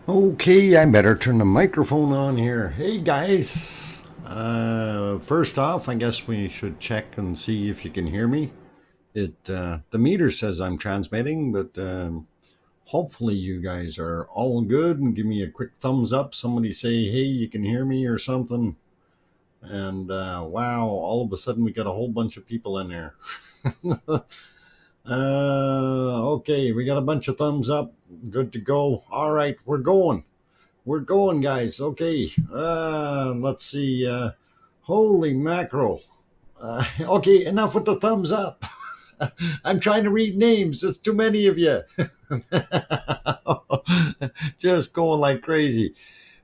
Okay, I better turn the microphone on here. Hey guys, first off, I guess we should check and see if you can hear me. The meter says I'm transmitting, but hopefully you guys are all good and give me a quick thumbs up. Somebody say, "Hey, you can hear me" or something. And wow, all of a sudden we got a whole bunch of people in there. Okay, we got a bunch of thumbs up. Good to go. All right, we're going. We're going, guys. Okay. Let's see. Holy mackerel. Okay, enough with the thumbs up. I'm trying to read names. There's too many of you. Just going like crazy.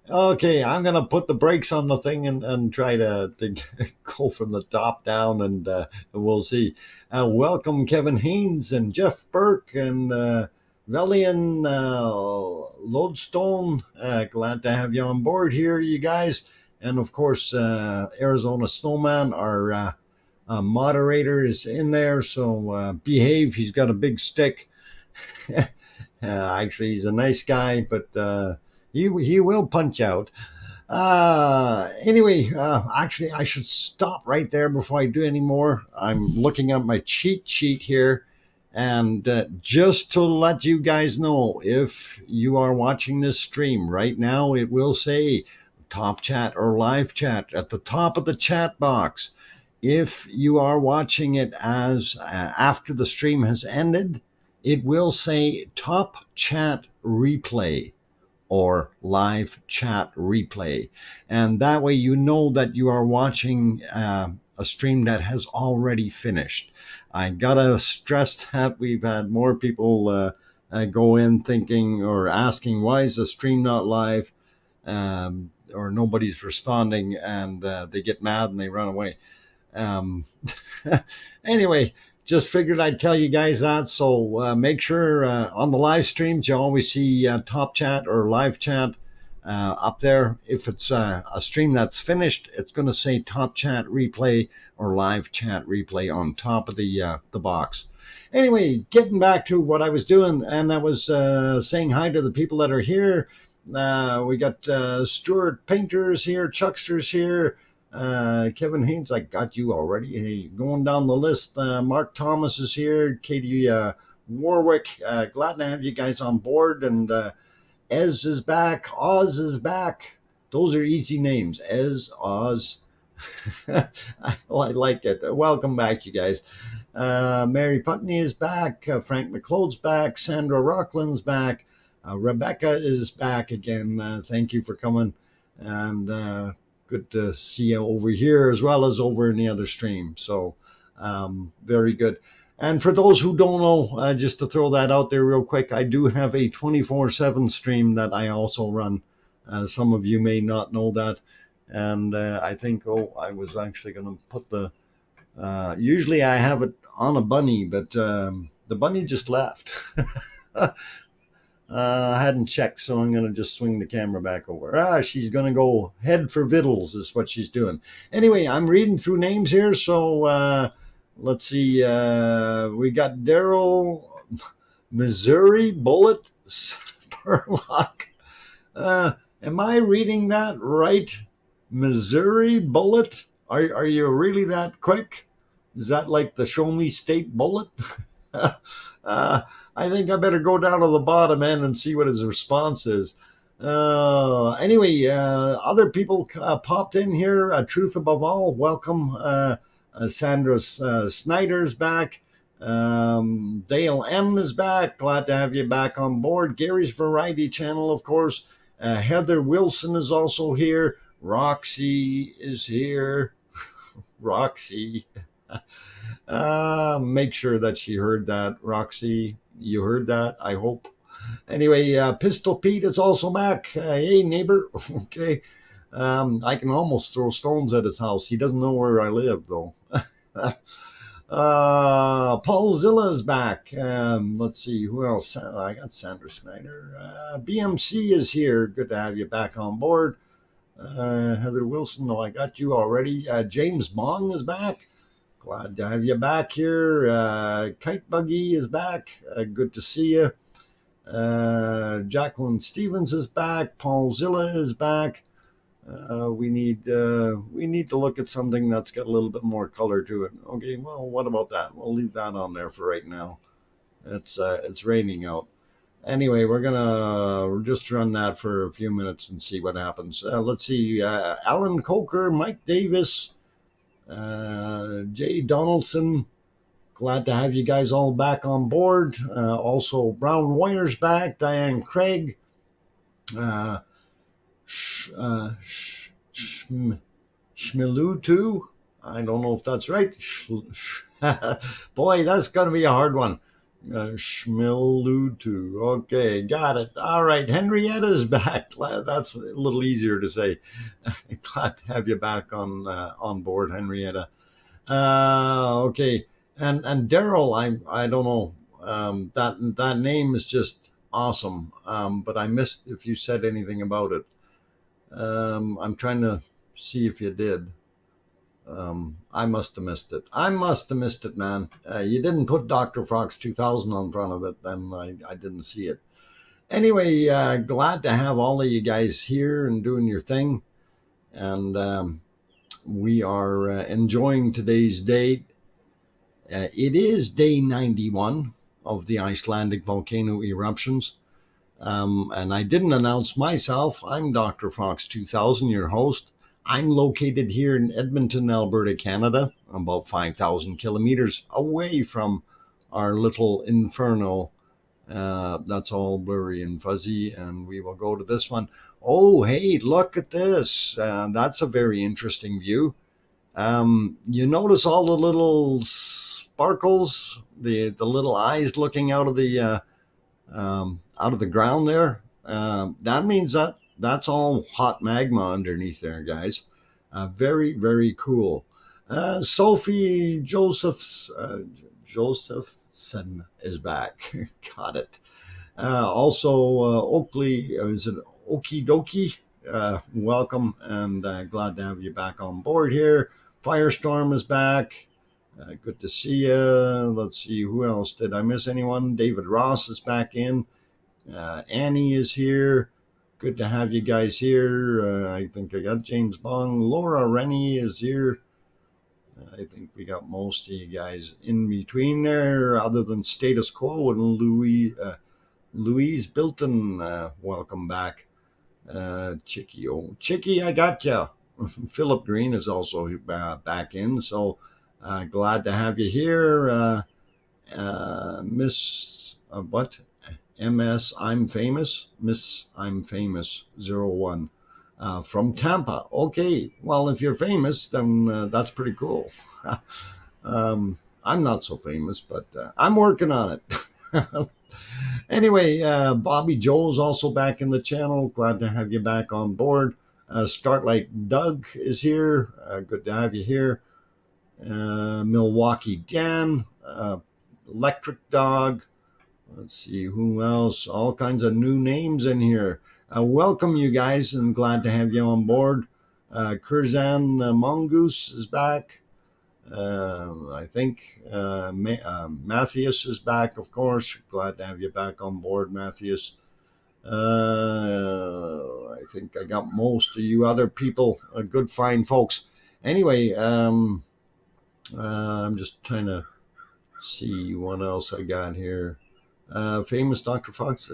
Okay, I'm going to put the brakes on the thing and try to go from the top down, and we'll see. Welcome, Kevin Haynes and Jeff Burke and Velian Lodestone. Glad to have you on board here, you guys. And of course, Arizona Snowman, our moderator, is in there. So behave. He's got a big stick. Actually, he's a nice guy, but he will punch out. Anyway, actually, I should stop right there before I do any more. I'm looking at my cheat sheet here. And just to let you guys know, if you are watching this stream right now, it will say top chat or live chat at the top of the chat box. If you are watching it as after the stream has ended, it will say top chat replay or live chat replay. And that way you know that you are watching a stream that has already finished. I gotta stress that we've had more people go in thinking or asking, why is the stream not live? Or nobody's responding, and they get mad and they run away. Anyway, just figured I'd tell you guys that. So make sure on the live streams you always see top chat or live chat up there. If it's a stream that's finished, it's going to say top chat replay or live chat replay on top of the box. Anyway, getting back to what I was doing, and that was saying hi to the people that are here. We got Stuart Painters here, Chucksters here. Kevin Haynes, I got you already. Hey, going down the list, Mark Thomas is here. Katie Warwick, glad to have you guys on board. And Ez is back. Oz is back. Those are easy names. Ez, Oz. I like it. Welcome back, you guys. Mary Putney is back. Frank McLeod's back. Sandra Rockland's back. Rebecca is back again. Thank you for coming. And good to see you over here as well as over in the other stream. So very good. And for those who don't know, just to throw that out there real quick, I do have a 24/7 stream that I also run. Some of you may not know that. And I think, I was actually going to put the, usually I have it on a bunny, but the bunny just left. I hadn't checked, so I'm going to just swing the camera back over. She's going to go head for vittles is what she's doing. Anyway, I'm reading through names here, so let's see. We got Daryl, Missouri, Bullet, Spurlock. Am I reading that right? Missouri, Bullet? Are you really that quick? Is that like the Show Me State Bullet? I think I better go down to the bottom end and see what his response is. Anyway, other people popped in here. Truth Above All, welcome. Sandra Snyder's back. Dale M is back. Glad to have you back on board. Gary's Variety Channel, of course. Heather Wilson is also here. Roxy is here. Roxy. Make sure that she heard that, Roxy. You heard that, I hope. Anyway, Pistol Pete is also back. Hey, neighbor. Okay. I can almost throw stones at his house. He doesn't know where I live, though. Paul Zilla is back. Let's see, who else? I got Sandra Snyder. BMC is here. Good to have you back on board. Heather Wilson, I got you already. James Bong is back. Glad to have you back here. Kite Buggy is back. Good to see you. Jacqueline Stevens is back. Paul Zilla is back. We need to look at something that's got a little bit more color to it. Okay, well, what about that? We'll leave that on there for right now. It's raining out. Anyway, we're just run that for a few minutes and see what happens. Let's see. Alan Coker, Mike Davis, Jay Donaldson. Glad to have you guys all back on board. Also, Brown Wires back. Diane Craig. Schmilutu. I don't know if that's right. Boy, that's going to be a hard one. Schmilutu. Okay, got it. All right, Henrietta's back. That's a little easier to say. Glad to have you back on board, Henrietta. Okay, and Daryl, I don't know. That name is just awesome. But I missed if you said anything about it. I'm trying to see if you did. I must have missed it. I must have missed it, man. You didn't put DrFox2000 on front of it, then I didn't see it. Anyway, glad to have all of you guys here and doing your thing. And we are enjoying today's date. It is day 91 of the Icelandic volcano eruptions. And I didn't announce myself. I'm DrFox2000, your host. I'm located here in Edmonton, Alberta, Canada, about 5,000 kilometers away from our little inferno. That's all blurry and fuzzy, and we will go to this one. Oh, hey, look at this. That's a very interesting view. You notice all the little sparkles, the little eyes looking out of the ground there. That means that's all hot magma underneath there, guys. Very, very cool. Sophie Josephson is back. Got it. Also, Oakley, is it Okie Dokie? Welcome, and glad to have you back on board here. Firestorm is back. Good to see you. Let's see, who else? Did I miss anyone? David Ross is back in. Annie is here. Good to have you guys here. I think I got James Bong. Laura Rennie is here. I think we got most of you guys in between there, other than Status Quo and Louise Bilton. Welcome back. Chicky, I got you. Philip Green is also back in, so glad to have you here. Miss what? MS I'm Famous, Miss I'm Famous 01 from Tampa. Okay, well, if you're famous, then that's pretty cool. I'm not so famous, but I'm working on it. Anyway, Bobby Joe's also back in the channel. Glad to have you back on board. Starlight Doug is here. Good to have you here. Milwaukee Dan, Electric Dog. Let's see, who else? All kinds of new names in here. Welcome, you guys, and glad to have you on board. Kurzan Mongoose is back. I think Matthias is back, of course. Glad to have you back on board, Matthias. I think I got most of you other people, good, fine folks. Anyway, I'm just trying to see what else I got here. Famous Dr. Fox.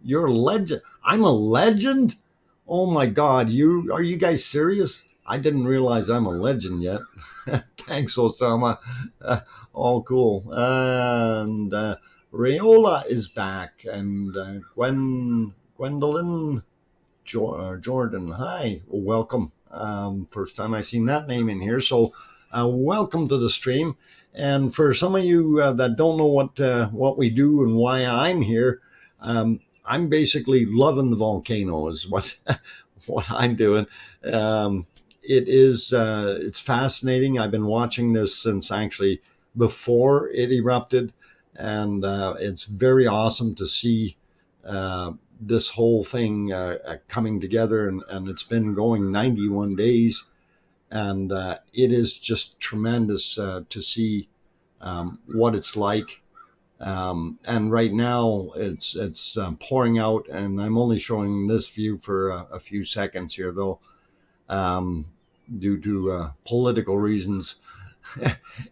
You're a legend. I'm a legend? Oh my God. Are you guys serious? I didn't realize I'm a legend yet. Thanks, Osama. All cool. And Rayola is back. And Gwendolyn Jordan. Hi. Welcome. First time I seen that name in here. So welcome to the stream. And for some of you that don't know what we do and why I'm here, I'm basically loving the volcano is what I'm doing. It's fascinating. I've been watching this since actually before it erupted, and it's very awesome to see this whole thing coming together, and it's been going 91 days. And it is just tremendous to see what it's like And right now it's pouring out, and I'm only showing this view for a few seconds here, though, um, due to political reasons.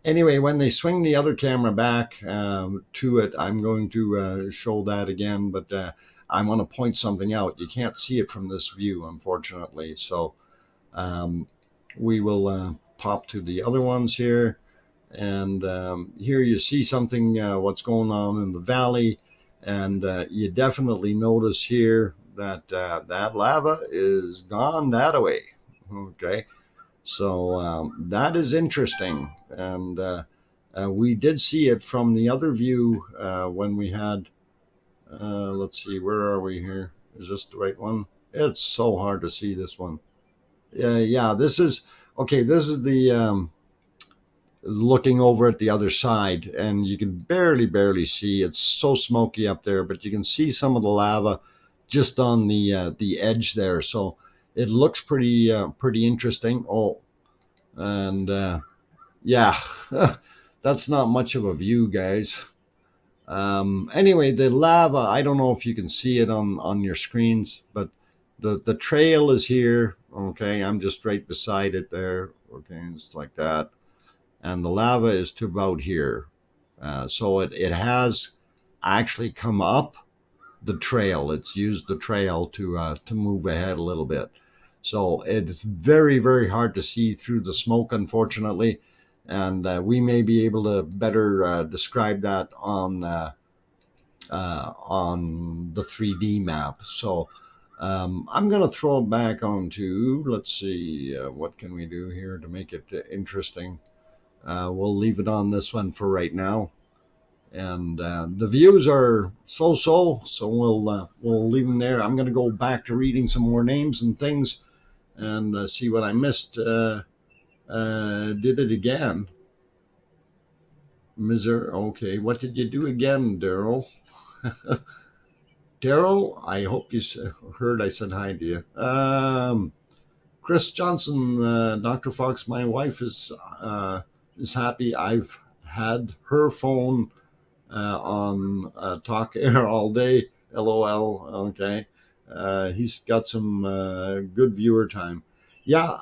Anyway, when they swing the other camera back to it, I'm going to show that again, but I want to point something out. You can't see it from this view, unfortunately. So we will pop to the other ones here. And here you see something, what's going on in the valley. And you definitely notice here that that lava is gone that way. Okay. So that is interesting. And we did see it from the other view when we had, let's see, where are we here? Is this the right one? It's so hard to see this one. Yeah, this is, okay, this is the, looking over at the other side, and you can barely see. It's so smoky up there, but you can see some of the lava just on the edge there. So it looks pretty interesting. Oh, and yeah, that's not much of a view, guys. Anyway, the lava, I don't know if you can see it on your screens, but the trail is here. Okay, I'm just right beside it there. Okay, just like that. And the lava is to about here. So it has actually come up the trail. It's used the trail to move ahead a little bit. So it's very hard to see through the smoke, unfortunately. And we may be able to better describe that on the 3D map. So I'm going to throw it back onto, let's see, what can we do here to make it interesting? We'll leave it on this one for right now. And the views are so we'll leave them there. I'm going to go back to reading some more names and things and see what I missed. Did it again. Okay, what did you do again, Daryl? Daryl, I hope you heard I said hi to you. Chris Johnson, Dr. Fox, my wife is happy. I've had her phone on Talk Air all day. LOL. Okay. He's got some good viewer time. Yeah.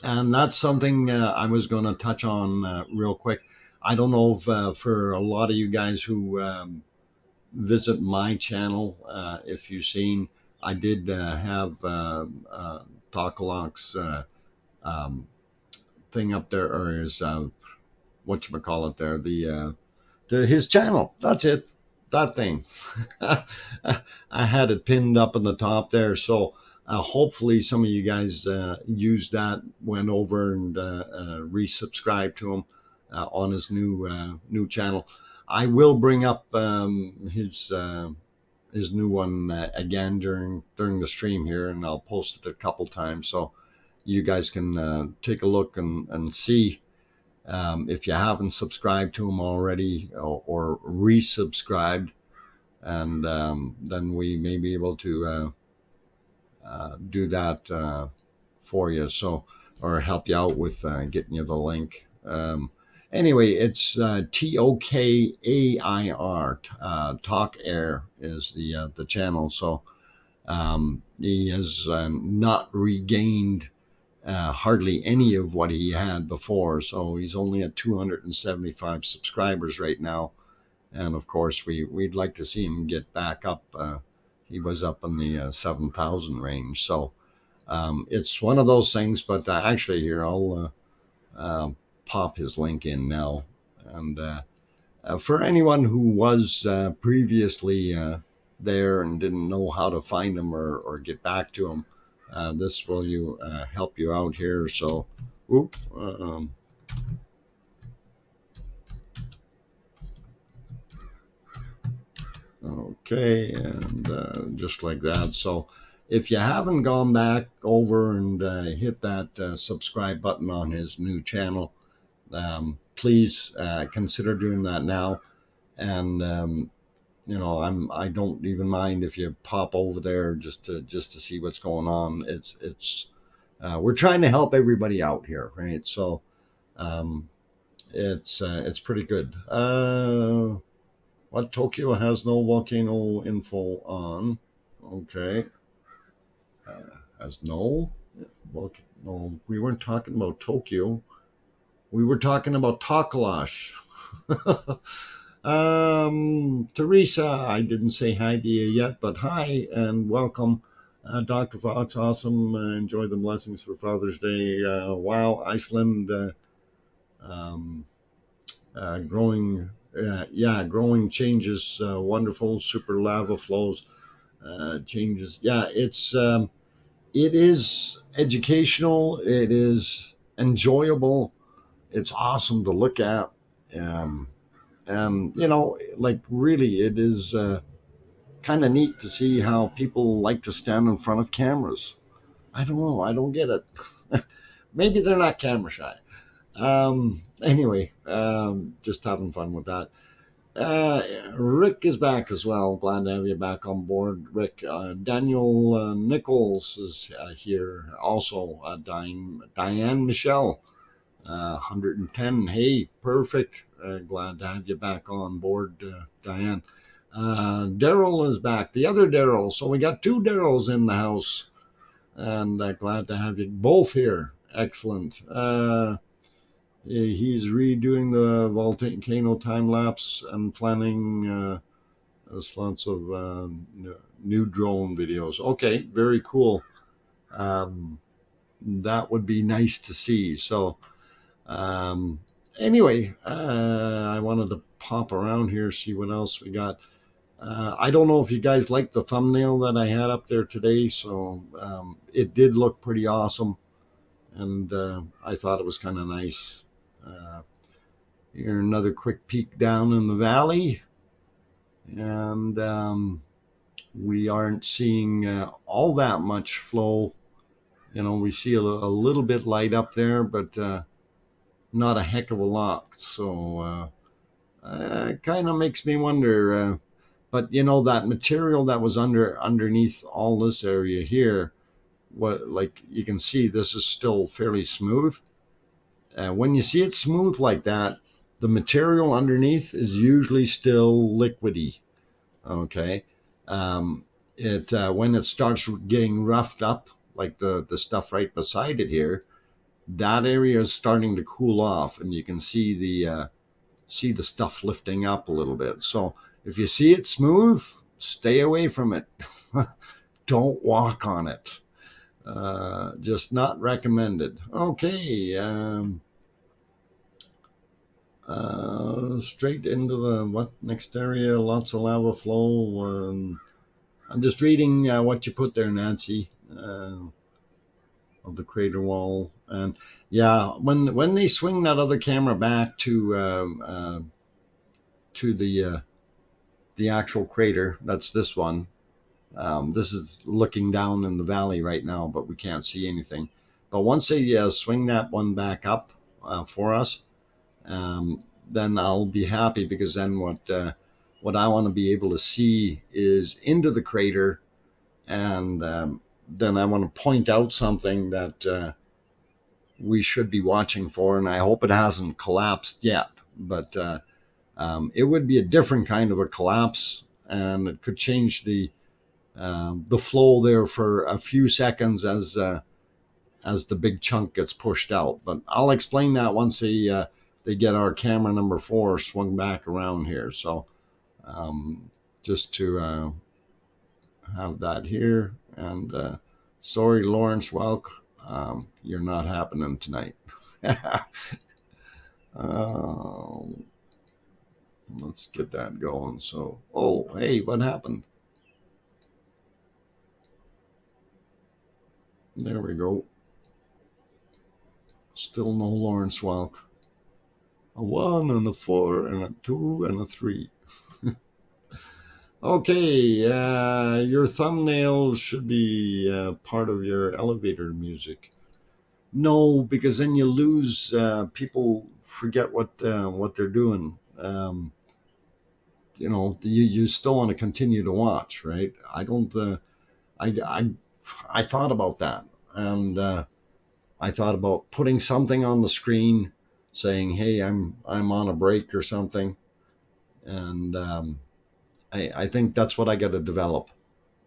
And that's something I was going to touch on real quick. I don't know if for a lot of you guys who visit my channel, if you've seen, I did have Talkaloc's thing up there, or his whatchamacallit there, his channel. That's it. That thing. I had it pinned up in the top there. So hopefully some of you guys used that, went over and resubscribed to him on his new channel. I will bring up his new one again during the stream here, and I'll post it a couple times so you guys can take a look and see. If you haven't subscribed to him already or resubscribed, and then we may be able to do that for you, so, or help you out with getting you the link. Anyway, it's TOKAIR. Talk Air is the channel. So he has not regained hardly any of what he had before. So he's only at 275 subscribers right now. And of course, we'd like to see him get back up. He was up in the 7,000 range. So it's one of those things. But actually here, I'll pop his link in now. And for anyone who was previously there and didn't know how to find him or get back to him, this will help you out here. So, okay, and just like that. So if you haven't gone back over and hit that subscribe button on his new channel, please consider doing that now. And I don't even mind if you pop over there just to see what's going on. It's we're trying to help everybody out here, right? So It's pretty good. What Tokyo has no volcano info on? Okay, has no volcano. We weren't talking about Tokyo. We were talking about Takalash. Teresa, I didn't say hi to you yet, but hi and welcome. Dr. Fox, awesome. Enjoy the blessings for Father's Day. Wow, Iceland um, growing, yeah, growing changes, wonderful, super lava flows, changes. Yeah, it is educational. It is enjoyable. It's awesome to look at. Um, and like really, it is kind of neat to see how people like to stand in front of cameras. I don't know. I don't get it. Maybe they're not camera shy. Anyway, just having fun with that. Rick is back as well. Glad to have you back on board, Rick. Daniel Nichols is here also. Diane Michelle, 110. Hey, perfect. Glad to have you back on board, Diane. Daryl is back. The other Daryl. So we got two Daryls in the house, and glad to have you both here. Excellent. He's redoing the volcano time lapse and planning lots of new drone videos. Okay, very cool. Um, that would be nice to see. So, um, anyway, I wanted to pop around here, see what else we got. I don't know if you guys liked the thumbnail that I had up there today. So, it did look pretty awesome. And I thought it was kind of nice. Uh, Here, another quick peek down in the valley. And we aren't seeing all that much flow. We see a little bit light up there, but not a heck of a lot. So it kind of makes me wonder. But that material that was underneath all this area here, what like you can see, this is still fairly smooth. When you see it smooth like that, the material underneath is usually still liquidy. Okay. It When it starts getting roughed up, like the stuff right beside it here, that area is starting to cool off, and you can see the stuff lifting up a little bit. So if you see it smooth, stay away from it. Don't walk on it. Just not recommended. Okay. Straight into the what next area? Lots of lava flow. I'm just reading what you put there, Nancy, of the crater wall. And yeah, when they swing that other camera back to the actual crater, that's this one. This is looking down in the valley right now, but we can't see anything. But once they swing that one back up for us, then I'll be happy, because then what I want to be able to see is into the crater, and then I want to point out something that we should be watching for, and I hope it hasn't collapsed yet. But it would be a different kind of a collapse, and it could change the flow there for a few seconds as the big chunk gets pushed out. But I'll explain that once they get our camera number 4 swung back around here. So just to have that here. And sorry, Lawrence Welk, you're not happening tonight. Let's get that going. So, oh, hey, what happened? There we go. Still no Lawrence Welk. A 1 and a 4 and a 2 and a 3. Okay, your thumbnail should be part of your elevator music. No, because then you lose. People forget what they're doing. You still want to continue to watch, right? I don't. I thought about that, and I thought about putting something on the screen saying, "Hey, I'm on a break or something," and I think that's what I got to develop,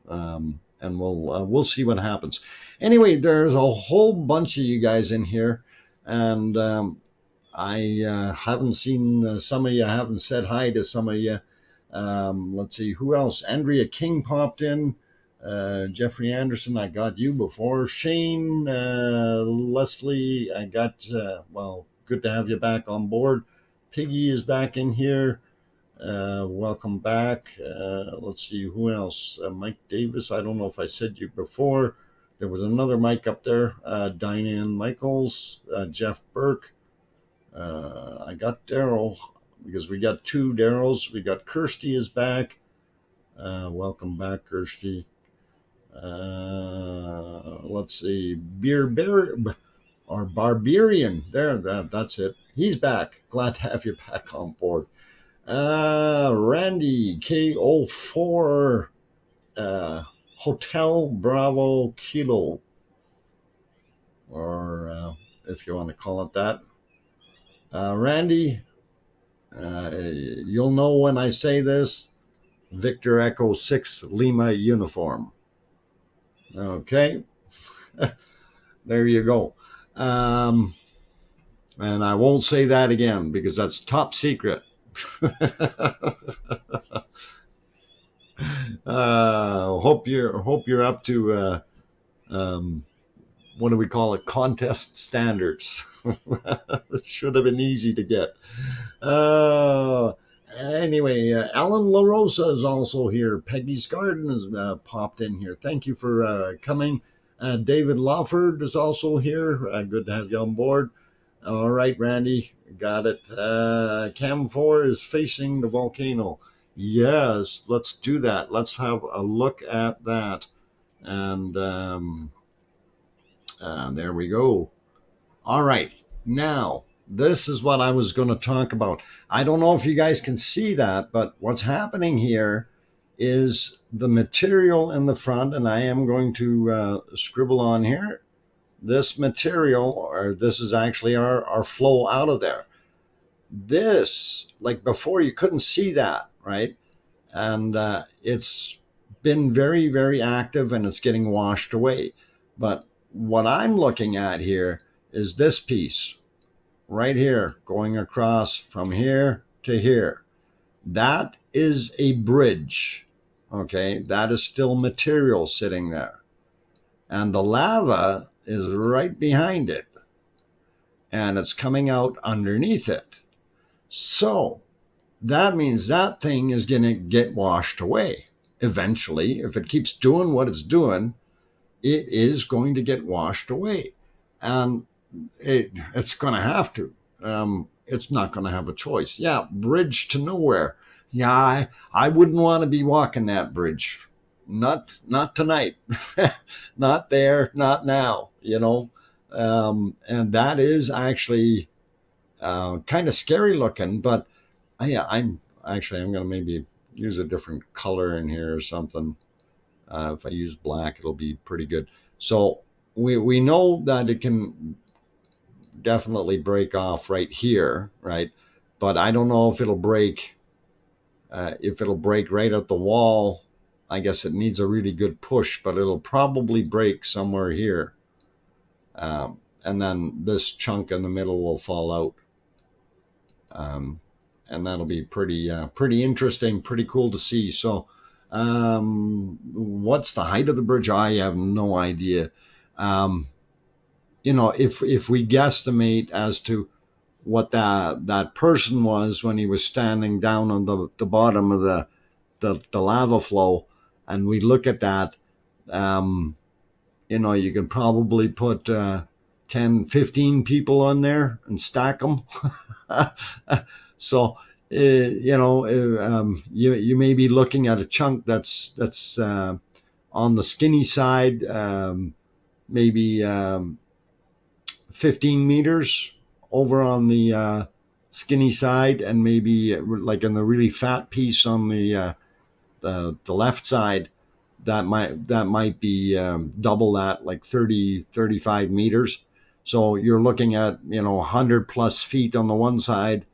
and we'll see what happens. Anyway, there's a whole bunch of you guys in here, and I haven't seen some of you. I haven't said hi to some of you. Let's see who else. Andrea King popped in. Jeffrey Anderson, I got you before. Shane, Leslie, I got, well, good to have you back on board. Piggy is back in here. Welcome back. Let's see who else. Mike Davis, I don't know if I said you before. There was another Mike up there. Diane Michaels, Jeff Burke. I got Daryl because we got two Daryls. We got Kirsty is back. Welcome back, Kirsty. Let's see, or Barbarian. There, that's it. He's back. Glad to have you back on board. Randy K04, Hotel Bravo Kilo, or if you want to call it that. Randy, you'll know when I say this. Victor Echo 6 Lima uniform. Okay. There you go. And I won't say that again because that's top secret. Hope you're up to what do we call it? Contest standards. Should have been easy to get. Anyway, Alan LaRosa is also here. Peggy's Garden has popped in here. Thank you for coming. David Lawford is also here. Good to have you on board. All right, Randy, got it. Cam 4 is facing the volcano. Yes, let's do that. Let's have a look at that. And there we go. All right, now this is what I was going to talk about. I don't know if you guys can see that, but what's happening here is the material in the front, and I am going to scribble on here. This material, or this is actually our flow out of there. This, like before, you couldn't see that, right? And it's been very, very active, and it's getting washed away. But what I'm looking at here is this piece right here going across from here to here. That is a bridge. Okay, that is still material sitting there. And the lava is right behind it. And it's coming out underneath it. So that means that thing is going to get washed away. Eventually, if it keeps doing what it's doing, it is going to get washed away. And it's going to have to. It's not going to have a choice. Yeah, bridge to nowhere. Yeah, I wouldn't want to be walking that bridge. Not tonight. Not there, not now, you know. And that is actually kind of scary looking, but yeah, I'm going to maybe use a different color in here or something. If I use black, it'll be pretty good. So we know that it can definitely break off right here, right? But I don't know if it'll break. If it'll break right at the wall, I guess it needs a really good push, but it'll probably break somewhere here. And then this chunk in the middle will fall out. And that'll be pretty interesting, pretty cool to see. So what's the height of the bridge? I have no idea. You know, if we guesstimate as to what that person was when he was standing down on the bottom of the lava flow, and we look at that, you know, you can probably put 10, 15 people on there and stack them. So, you know, you may be looking at a chunk that's on the skinny side, maybe 15 meters over on the skinny side, and maybe like in the really fat piece on the left side, that might be double that, like 30, 35 meters. So you're looking at, 100 plus feet on the one side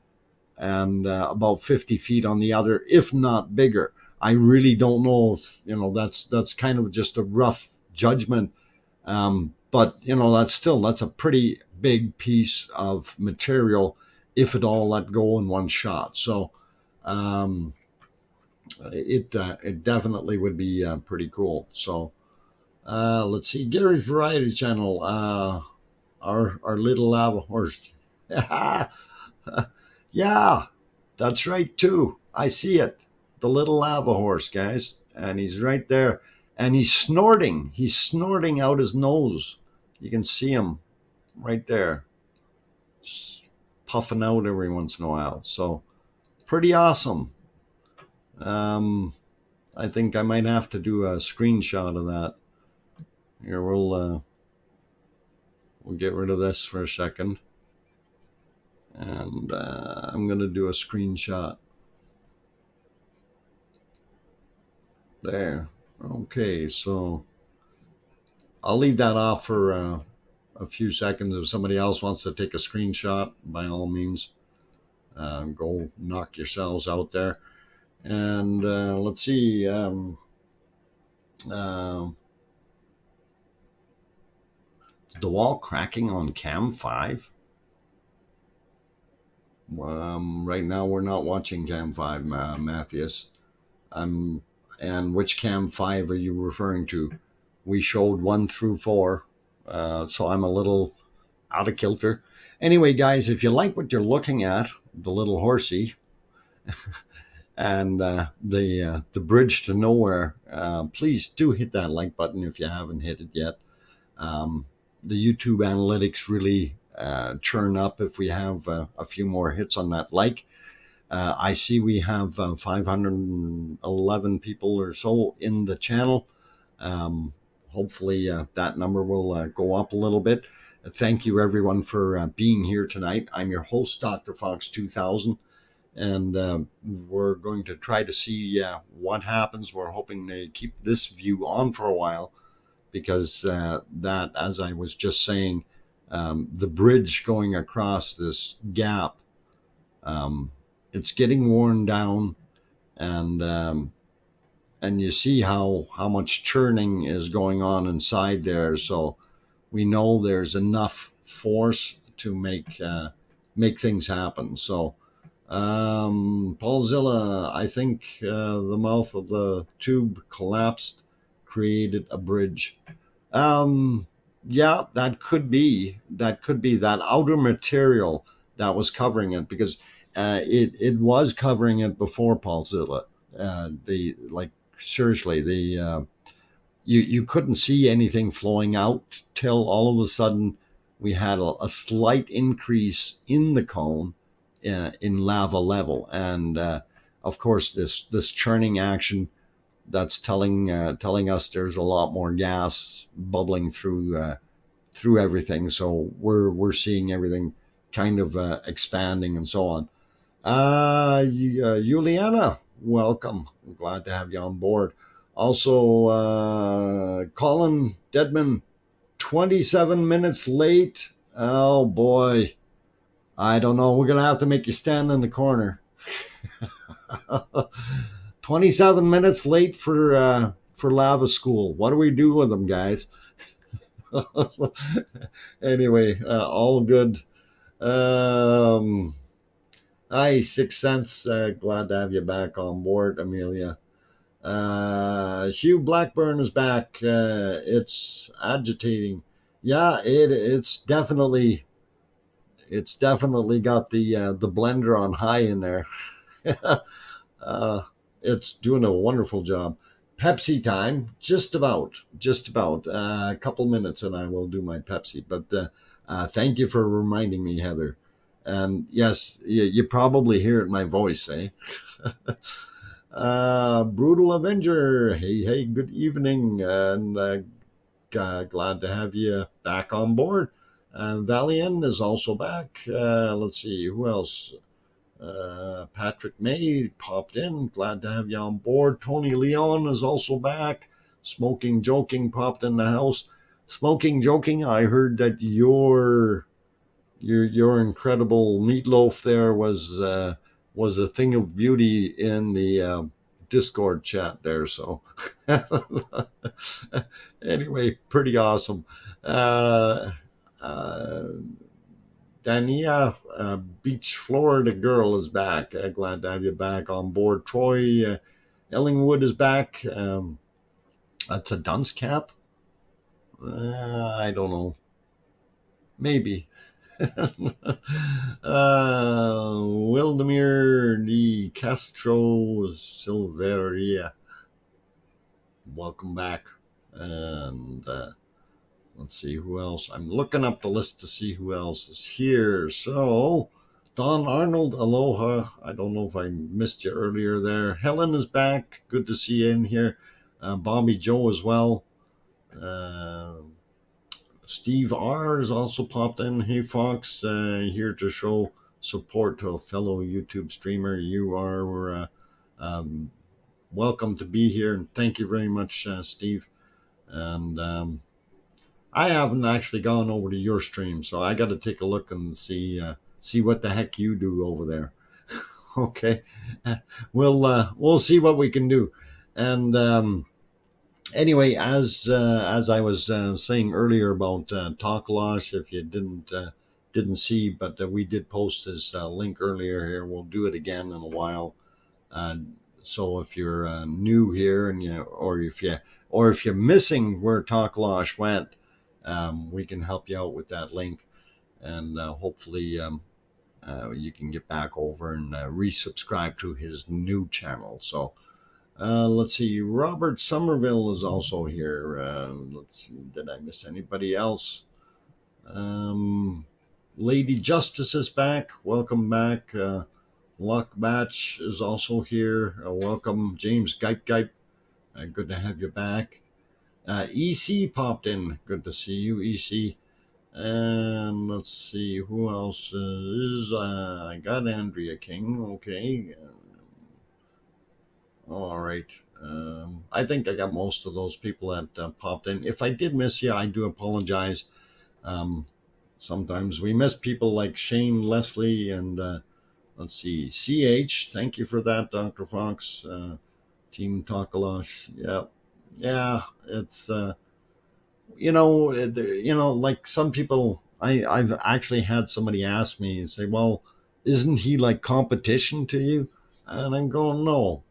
and about 50 feet on the other, if not bigger. I really don't know if, that's kind of just a rough judgment. But, that's a pretty big piece of material if it all let go in one shot. So it definitely would be pretty cool. So let's see, Gary's Variety Channel, our little lava horse. Yeah, that's right too. I see it. The little lava horse, guys. And he's right there. And he's snorting. He's snorting out his nose. You can see him right there. Just puffing out every once in a while. So pretty awesome. I think I might have to do a screenshot of that. Here, we'll get rid of this for a second. And I'm going to do a screenshot. There. Okay, so I'll leave that off for a few seconds. If somebody else wants to take a screenshot, by all means, go knock yourselves out there. And let's see. Is the wall cracking on Cam 5? Right now we're not watching Cam 5, Matthias. And which Cam 5 are you referring to? We showed 1 through 4, so I'm a little out of kilter. Anyway, guys, if you like what you're looking at, the little horsey, and the bridge to nowhere, please do hit that like button if you haven't hit it yet. The YouTube analytics really churn up if we have a few more hits on that like. I see we have 511 people or so in the channel. Hopefully that number will go up a little bit. Thank you everyone for being here tonight. I'm your host, DrFox2000, and we're going to try to see what happens. We're hoping to keep this view on for a while because that, as I was just saying, the bridge going across this gap, it's getting worn down, and you see how much churning is going on inside there. So we know there's enough force to make things happen. So Paulzilla, I think the mouth of the tube collapsed, created a bridge. Yeah, that could be that outer material that was covering it, because it was covering it before, Paulzilla. Seriously, you couldn't see anything flowing out till all of a sudden we had a slight increase in the cone in lava level, and of course this churning action that's telling us there's a lot more gas bubbling through everything. So we're seeing everything kind of expanding and so on. Juliana, welcome. I'm glad to have you on board. Also, Colin Deadman, 27 minutes late. Oh boy, I don't know. We're gonna have to make you stand in the corner. 27 minutes late for Lava School. What do we do with them, guys? Anyway, all good. Hi, 6 cents. Glad to have you back on board, Amelia. Hugh Blackburn is back. It's agitating. Yeah, it's definitely got the blender on high in there. It's doing a wonderful job. Pepsi time, just about. A couple minutes and I will do my Pepsi. But thank you for reminding me, Heather. And yes, you probably hear it in my voice, eh? Brutal Avenger, hey, good evening, and glad to have you back on board. Valiant is also back. Let's see, who else? Patrick May popped in. Glad to have you on board. Tony Leon is also back. Smoking Joking popped in the house. Smoking joking, I heard that your incredible meatloaf there was a thing of beauty in the Discord chat there. So anyway, pretty awesome. Uh, uh, Dania, Beach, Florida girl is back. Glad to have you back on board. Troy Ellingwood is back. That's a dunce cap. I don't know. Maybe. Wildemir de Castro Silveria, welcome back. And let's see who else. I'm looking up the list to see who else is here. So, Don Arnold, aloha. I don't know if I missed you earlier there. Helen is back. Good to see you in here. Bobby Joe as well. Steve R has also popped in. Hey, Fox, here to show support to a fellow YouTube streamer. You are welcome to be here, and thank you very much, Steve. And I haven't actually gone over to your stream, so I got to take a look and see what the heck you do over there. Okay, we'll see what we can do. And anyway, as I was saying earlier about Takalash, if you didn't see, but we did post his link earlier here. We'll do it again in a while. So if you're new here and or if you're missing where Takalash went, we can help you out with that link, and hopefully you can get back over and resubscribe to his new channel. So. Let's see. Robert Somerville is also here. Let's see. Did I miss anybody else? Lady Justice is back. Welcome back. Luck Batch is also here. Welcome. James Gipe Gipe. Good to have you back. EC popped in. Good to see you, EC. And let's see who else is. I got Andrea King. Okay. All right. I think I got most of those people that popped in. If I did miss you, I do apologize. Sometimes we miss people like Shane, Leslie, and let's see, CH. Thank you for that, Dr. Fox. Team Takalash. Yeah. It's like some people. I've actually had somebody ask me and say, "Well, isn't he like competition to you?" And I'm going, "No,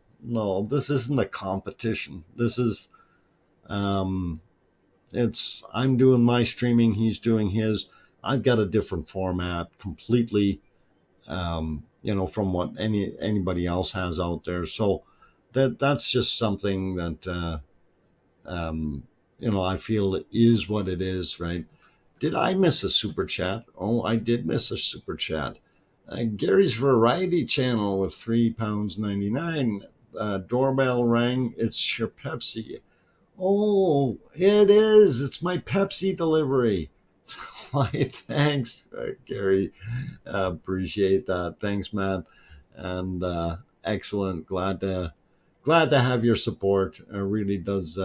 this isn't a competition. This is I'm doing my streaming, he's doing his. I've got a different format completely from what anybody else has out there. So that's just something that I feel is what it is, right? Did I miss a super chat? Oh, I did miss a super chat. Gary's Variety Channel with £3.99. Doorbell rang. It's your Pepsi. Oh, it is. It's my Pepsi delivery. Why, thanks, Gary. Appreciate that. Thanks, man. And excellent. Glad to have your support. Really does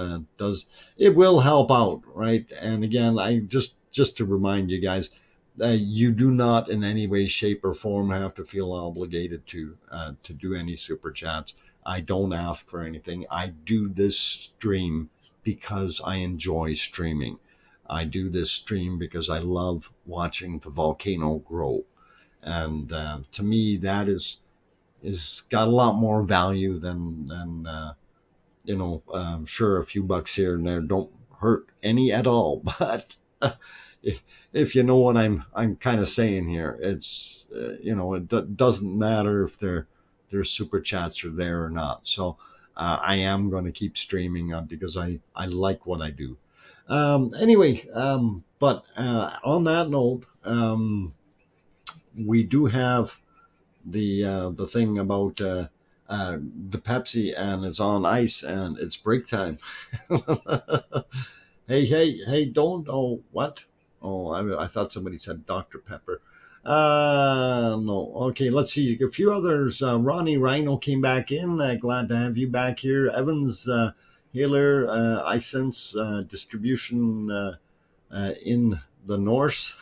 it will help out, right? And again, I just to remind you guys, you do not in any way, shape, or form have to feel obligated to do any super chats. I don't ask for anything. I do this stream because I enjoy streaming. I do this stream because I love watching the volcano grow. And to me, that is got a lot more value than sure, a few bucks here and there don't hurt any at all. But if you know what I'm kind of saying here, it's it doesn't matter if their super chats are there or not. So I am going to keep streaming because I like what I do. Anyway, but on that note, we do have the thing about the Pepsi, and it's on ice and it's break time. Hey, don't. Oh, what? Oh, I thought somebody said Dr. Pepper. No. Okay, let's see. A few others. Ronnie Rhino came back in. Glad to have you back here. Evans, Healer, iSense, Distribution, in the north.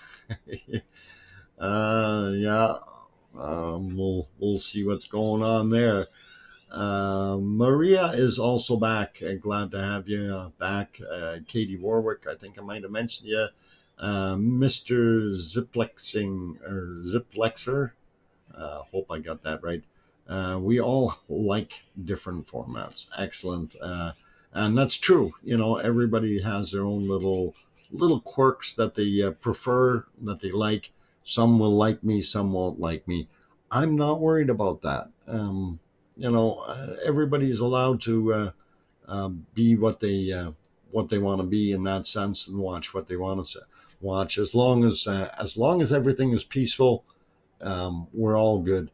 Yeah, we'll see what's going on there. Maria is also back. Glad to have you back. Katie Warwick, I think I might have mentioned you. Mr. Ziplexing or Ziplexer. Hope I got that right. We all like different formats. Excellent. And that's true. You know, everybody has their own little quirks that they prefer, that they like. Some will like me, some won't like me. I'm not worried about that. Everybody's allowed to be what they want to be in that sense, and watch what they want to watch. As long as everything is peaceful, we're all good.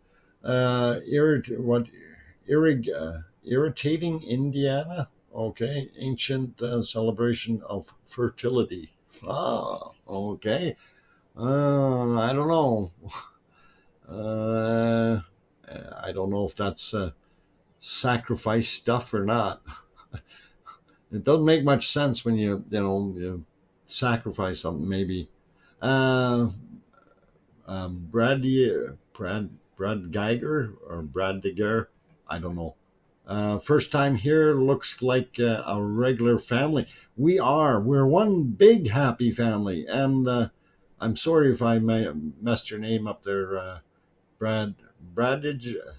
Irritating Indiana. Okay, ancient celebration of fertility. Ah, okay. I don't know. Uh, I don't know if that's sacrifice stuff or not. It doesn't make much sense when you sacrifice something. Maybe. Uh, Brad Geiger or Brad Digger, I don't know. First time here, looks like a regular family. We're one big happy family, and I'm sorry if I messed your name up there, Brad Bradiger.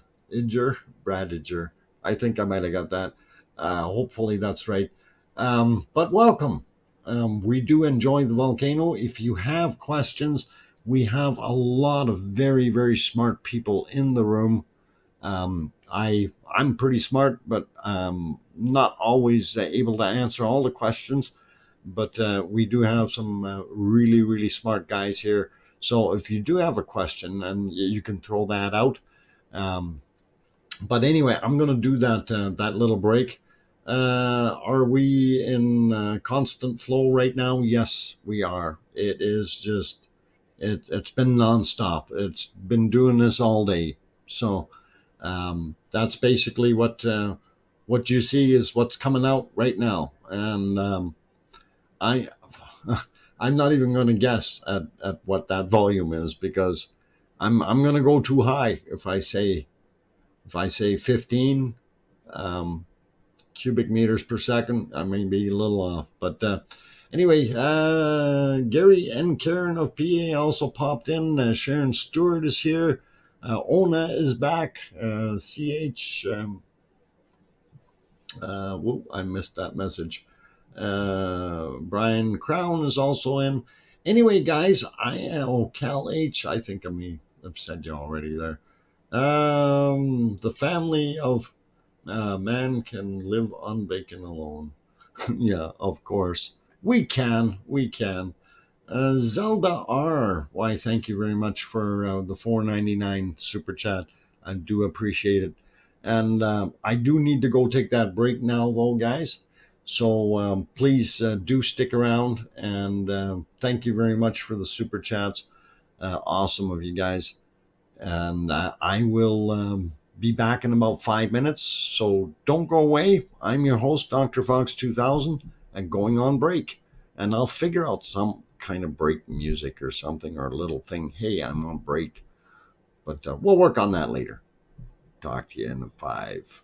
I think I might have got that. Hopefully that's right. But welcome. We do enjoy the volcano. If you have questions, we have a lot of very, very smart people in the room. I'm pretty smart, but not always able to answer all the questions. But we do have some really, really smart guys here. So if you do have a question, and you can throw that out. Um, but anyway, I'm going to do that little break. Are we in constant flow right now? Yes, we are. It is just it's been nonstop. It's been doing this all day. So that's basically what you see is what's coming out right now. And I I'm not even going to guess at what that volume is, because I'm going to go too high if I say 15 um, cubic meters per second. I may be a little off, but anyway, Gary and Karen of PA also popped in. Sharon Stewart is here. Ona is back. CH. Whoop, I missed that message. Brian Crown is also in. Anyway, guys, Cal H. I think I may have said you already there. The family of man can live on bacon alone. Yeah, of course. We can. Zelda R. Why, thank you very much for the 4.99 super chat. I do appreciate it. And I do need to go take that break now, though, guys. So please do stick around. And thank you very much for the super chats. Awesome of you guys. And I will be back in about 5 minutes. So don't go away. I'm your host, DrFox2000, and going on break. And I'll figure out some kind of break music or something, or a little thing. Hey, I'm on break. But we'll work on that later. Talk to you in 5.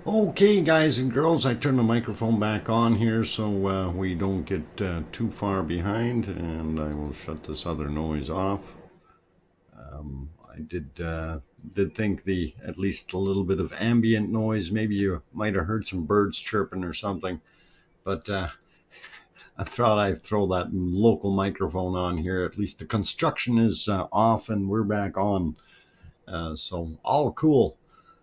Okay, guys and girls, I turned the microphone back on here so we don't get too far behind, and I will shut this other noise off. I did think the at least a little bit of ambient noise. Maybe you might have heard some birds chirping or something, but I thought I'd throw that local microphone on here. At least the construction is off and we're back on, so all cool.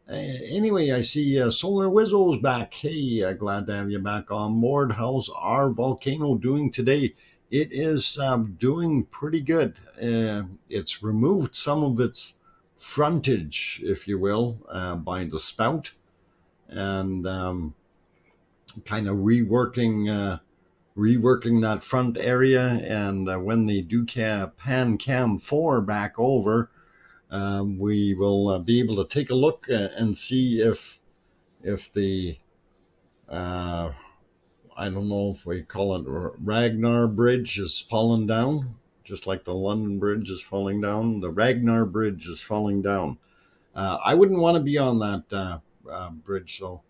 Anyway, I see Solar Wizzo's back. Hey, glad to have you back on board. How's our volcano doing today? It is doing pretty good. It's removed some of its frontage, if you will, by the spout, and kind of reworking that front area. And when they do pan cam 4 back over, we will be able to take a look and see if the I don't know if we call it Ragnar Bridge is falling down, just like the London Bridge is falling down. The Ragnar Bridge is falling down. I wouldn't want to be on that bridge, though.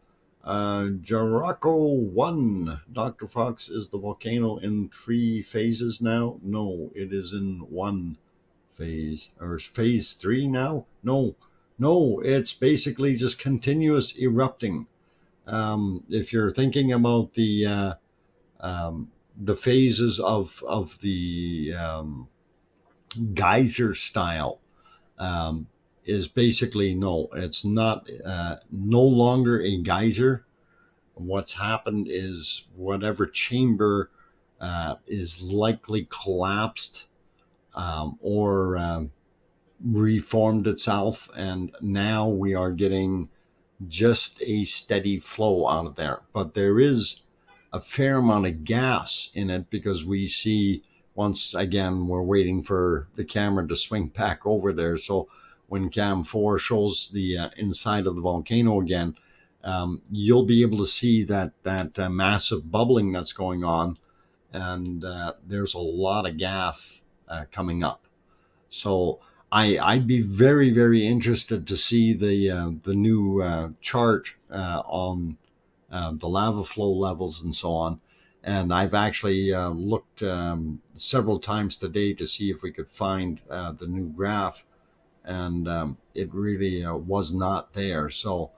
Jaraco 1, Dr. Fox, is the volcano in 3 phases now? No, it is in 1 phase, or phase 3 now? No, it's basically just continuous erupting. If you're thinking about the phases of the geyser style, is basically no, it's not, no longer a geyser. What's happened is whatever chamber is likely collapsed, or reformed itself, and now we are getting just a steady flow out of there. But there is a fair amount of gas in it, because we see, once again, we're waiting for the camera to swing back over there. So when cam 4 shows the inside of the volcano again, you'll be able to see that massive bubbling that's going on, and there's a lot of gas coming up. So I'd be very, very interested to see the new chart on the lava flow levels and so on. And I've actually looked several times today to see if we could find the new graph, and it really was not there. So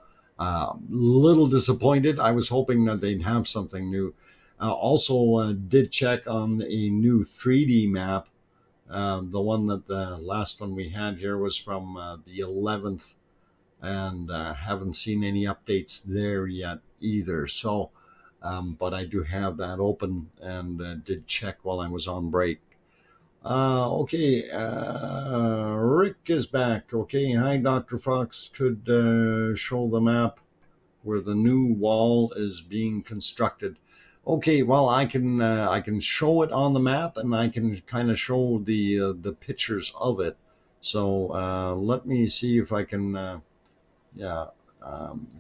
little disappointed. I was hoping that they'd have something new. Also did check on a new 3D map. The one that the last one we had here was from the 11th, and haven't seen any updates there yet either. So, but I do have that open, and did check while I was on break. Okay, Rick is back. Okay, hi, Dr. Fox. Could show the map where the new wall is being constructed. Okay, well, I can show it on the map, and I can kind of show the pictures of it. So let me see if I can. Yeah,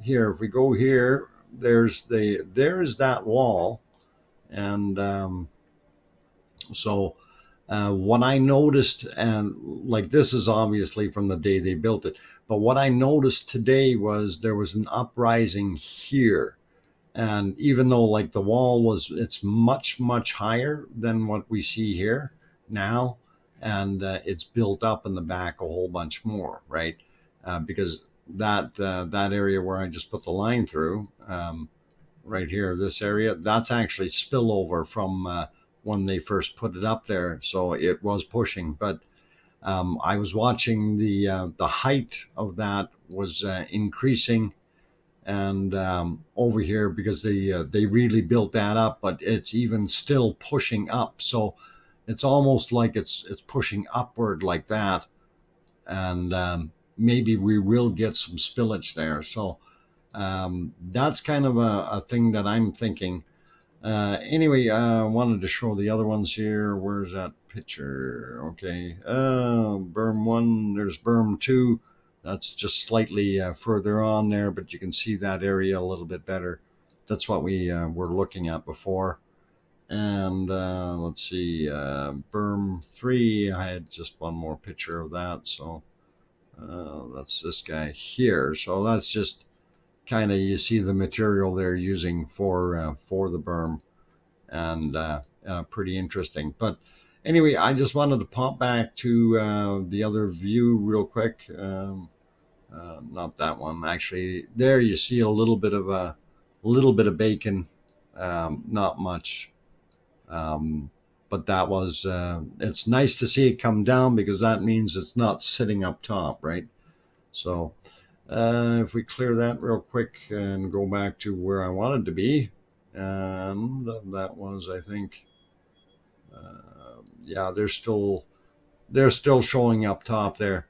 here, if we go here, there's that wall, and so what I noticed, and like, this is obviously from the day they built it, but what I noticed today was there was an uprising here. And even though, like, the wall it's much, much higher than what we see here now, and it's built up in the back a whole bunch more, right? Because that area where I just put the line through, right here, this area, that's actually spillover from when they first put it up there. So it was pushing, but I was watching the height of that was increasing, and over here, because they really built that up, but it's even still pushing up. So it's almost like it's pushing upward like that, and maybe we will get some spillage there. So that's kind of a thing that I'm thinking. Anyway, I wanted to show the other ones here. Where's that picture? Okay, berm 1, there's berm 2. That's just slightly further on there, but you can see that area a little bit better. That's what we were looking at before. And let's see, berm 3, I had just one more picture of that. So that's this guy here. So that's just kind of, you see the material they're using for the berm, and pretty interesting. But anyway, I just wanted to pop back to the other view real quick. Not that one, actually. There you see a little bit of bacon, not much. But that was, it's nice to see it come down, because that means it's not sitting up top, right? So if we clear that real quick and go back to where I wanted to be, and that was, I think, yeah, they're still showing up top there.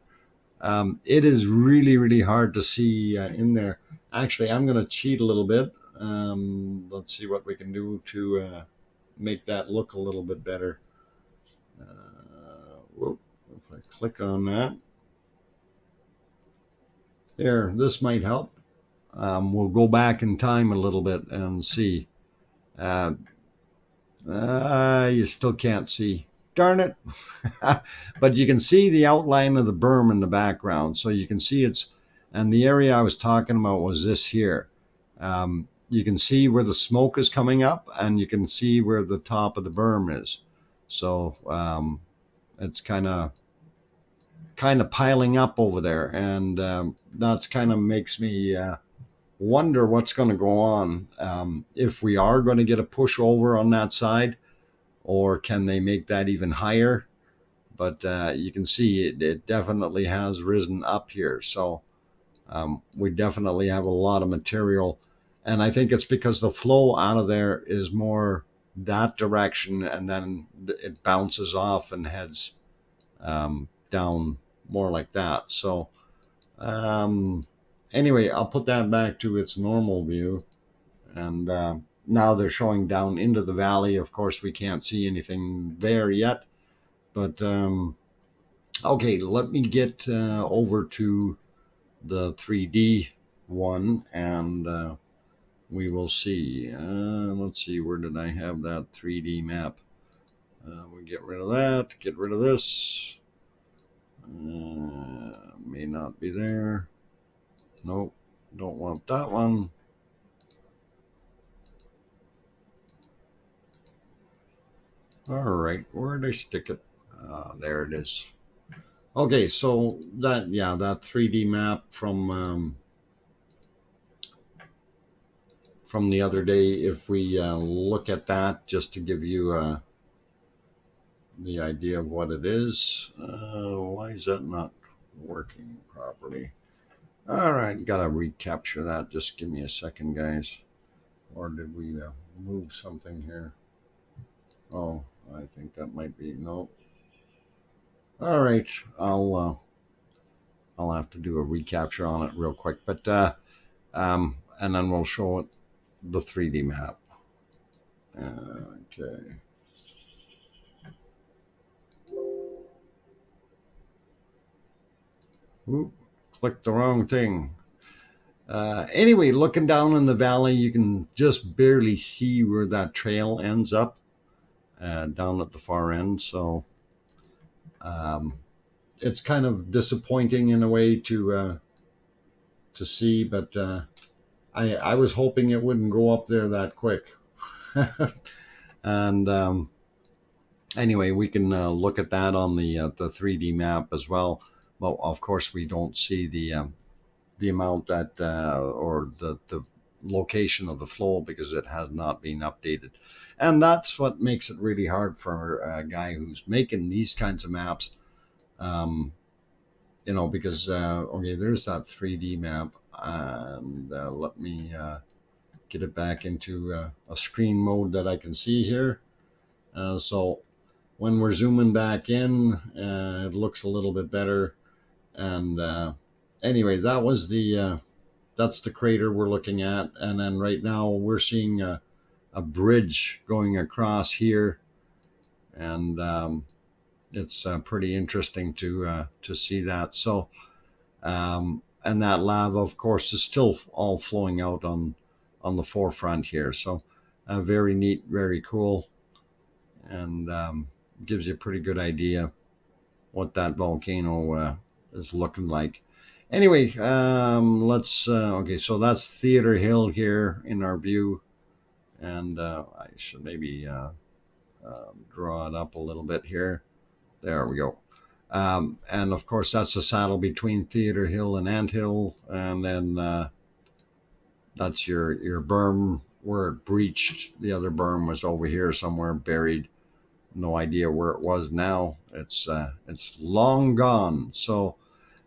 It is really, really hard to see in there. Actually, I'm going to cheat a little bit. Let's see what we can do to make that look a little bit better. Whoop, if I click on that, there, this might help. We'll go back in time a little bit and see. You still can't see. Darn it. But you can see the outline of the berm in the background. So you can see it's, and the area I was talking about was this here. You can see where the smoke is coming up, and you can see where the top of the berm is. So it's kind of piling up over there, and that's kind of makes me wonder what's going to go on, if we are going to get a push over on that side, or can they make that even higher? But you can see it definitely has risen up here. So we definitely have a lot of material. And I think it's because the flow out of there is more that direction, and then it bounces off and heads down more like that. So anyway, I'll put that back to its normal view. And now they're showing down into the valley. Of course, we can't see anything there yet. But okay, let me get over to the 3D one, and we will see. Let's see, where did I have that 3D map? We get rid of that, get rid of this. May not be there. Nope, don't want that one. All right, where did I stick it? There it is. Okay, so that, yeah, that 3D map from the other day, if we look at that, just to give you the idea of what it is. Why is that not working properly? All right, gotta recapture that. Just give me a second, guys. Or did we move something here? Oh, I think that might be, no. All right, I'll have to do a recapture on it real quick, but and then we'll show it the 3D map. Okay. Oop, clicked the wrong thing. Anyway, looking down in the valley, you can just barely see where that trail ends up down at the far end. So it's kind of disappointing in a way to see, but I was hoping it wouldn't go up there that quick. And anyway, we can look at that on the 3D map as well. Well, of course, we don't see the amount that or the location of the flow, because it has not been updated. And that's what makes it really hard for a guy who's making these kinds of maps. You know, because okay, there's that 3D map, and let me get it back into a screen mode that I can see here. So when we're zooming back in, it looks a little bit better. And anyway, that was that's the crater we're looking at. And then right now we're seeing a bridge going across here, and it's pretty interesting to see that. So and that lava, of course, is still all flowing out on the forefront here. So very neat, very cool, and gives you a pretty good idea what that volcano is looking like. Anyway, let's okay, so that's Theater Hill here in our view, and I should maybe draw it up a little bit here. There we go. And of course, that's the saddle between Theater Hill and Ant Hill, and then that's your berm where it breached. The other berm was over here somewhere buried. No idea where it was now. It's long gone. So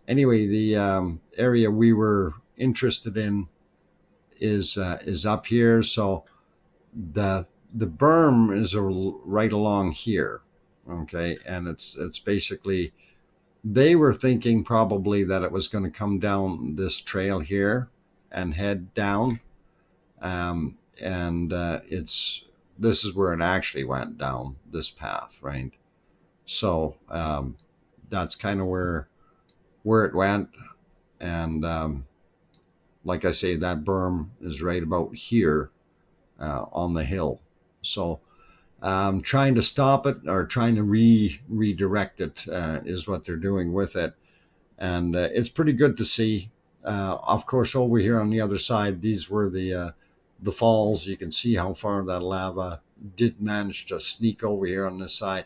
anyway, the area we were interested in is up here. So the berm is right along here. Okay, and it's basically, they were thinking probably that it was going to come down this trail here and head down, and this is where it actually went down this path, right? So that's kind of where it went, and like I say, that berm is right about here on the hill. So trying to stop it, or trying to redirect it, is what they're doing with it, and it's pretty good to see. Of course, over here on the other side, these were the falls. You can see how far that lava did manage to sneak over here on this side,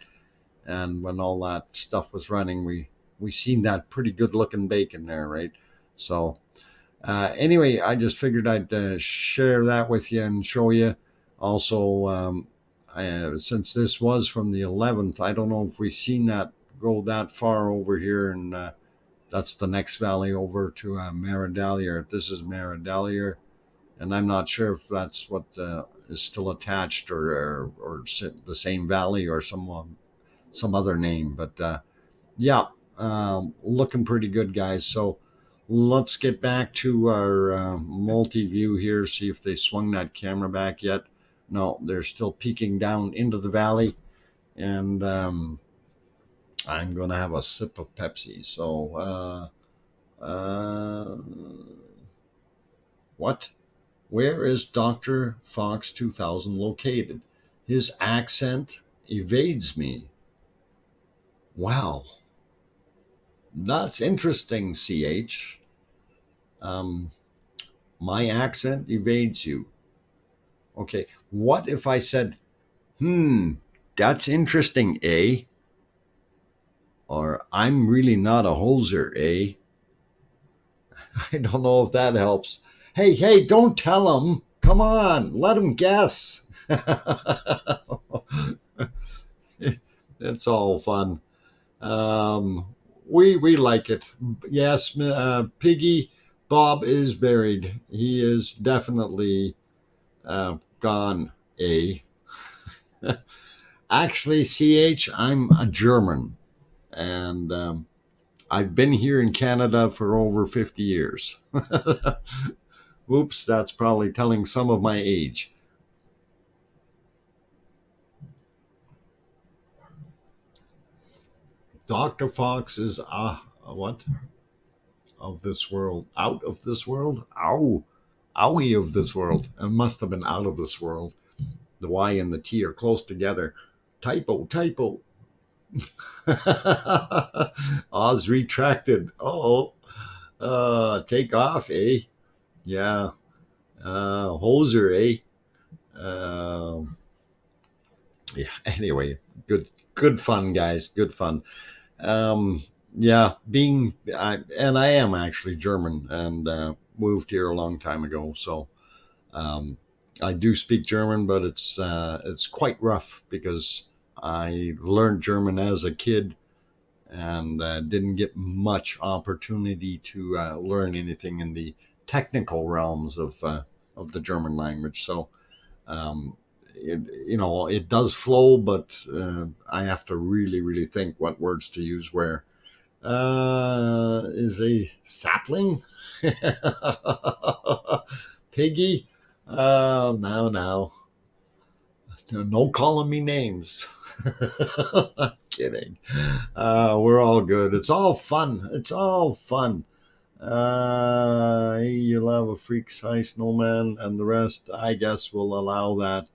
and when all that stuff was running, we seen that pretty good looking bacon there, right? So anyway, I just figured I'd share that with you and show you. Also, since this was from the 11th, I don't know if we've seen that go that far over here, and that's the next valley over to Maradalier. This is Maradalier, and I'm not sure if that's what is still attached, or the same valley, or some other name. But yeah, looking pretty good, guys. So let's get back to our multi-view here, see if they swung that camera back yet. No, they're still peeking down into the valley, and I'm going to have a sip of Pepsi. So, what? Where is DrFox2000 located? His accent evades me. Wow. That's interesting, CH. My accent evades you. Okay, what if I said, that's interesting, eh? Or, I'm really not a hoser, eh? I don't know if that helps. Hey, don't tell him. Come on, let him guess. It's all fun. We like it. Yes, Piggy Bob is buried. He is definitely gone, eh? Actually, CH, I'm a German, and I've been here in Canada for over 50 years. Oops, that's probably telling some of my age. Dr. Fox is what? Of this world. Out of this world? Ow. Owie of this world. It must have been out of this world. The Y and the T are close together. Typo. Oz retracted. Take off, eh? Yeah. Hoser, eh? Yeah. Anyway, good fun, guys. Good fun. Yeah, and I am actually German, and moved here a long time ago. So I do speak German, but it's quite rough because I learned German as a kid, and didn't get much opportunity to learn anything in the technical realms of the German language. So it does flow, but I have to really think what words to use where. Is a sapling? Piggy? Now. No calling me names. I'm kidding. We're all good. It's all fun. You'll have a freak size snowman, and the rest, I guess, will allow that.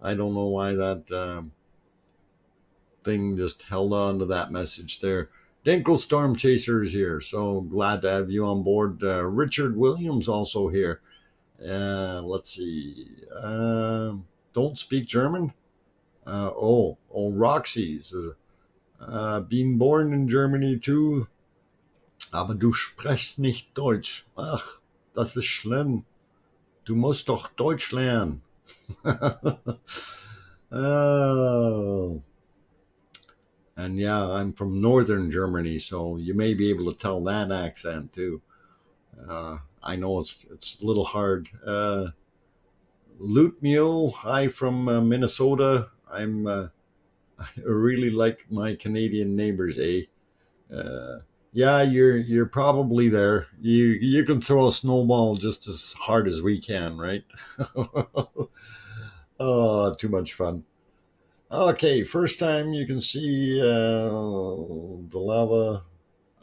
I don't know why that thing just held on to that message there. Dinkle Storm Chaser is here. So glad to have you on board. Richard Williams also here. Let's see. Don't speak German. Roxy's been born in Germany too, aber du sprichst nicht Deutsch. Ach, das ist schlimm. Du musst doch Deutsch lernen. Oh. And yeah, I'm from northern Germany, so you may be able to tell that accent too. I know it's a little hard. Loot Mule, hi from Minnesota. I really like my Canadian neighbors, eh? Yeah, you're probably there. You can throw a snowball just as hard as we can, right? Oh, too much fun. Okay, first time you can see the lava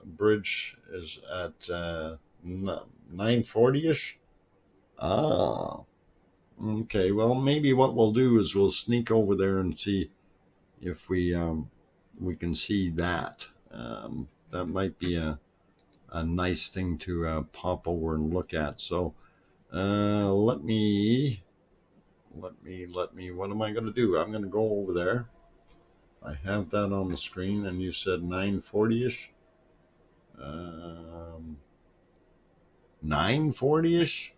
bridge is at 9:40ish. Ah, okay. Well, maybe what we'll do is we'll sneak over there and see if we can see that. That might be a nice thing to pop over and look at. So let me. What am I going to do? I'm going to go over there. I have that on the screen, and you said 9:40ish. 9:40ish.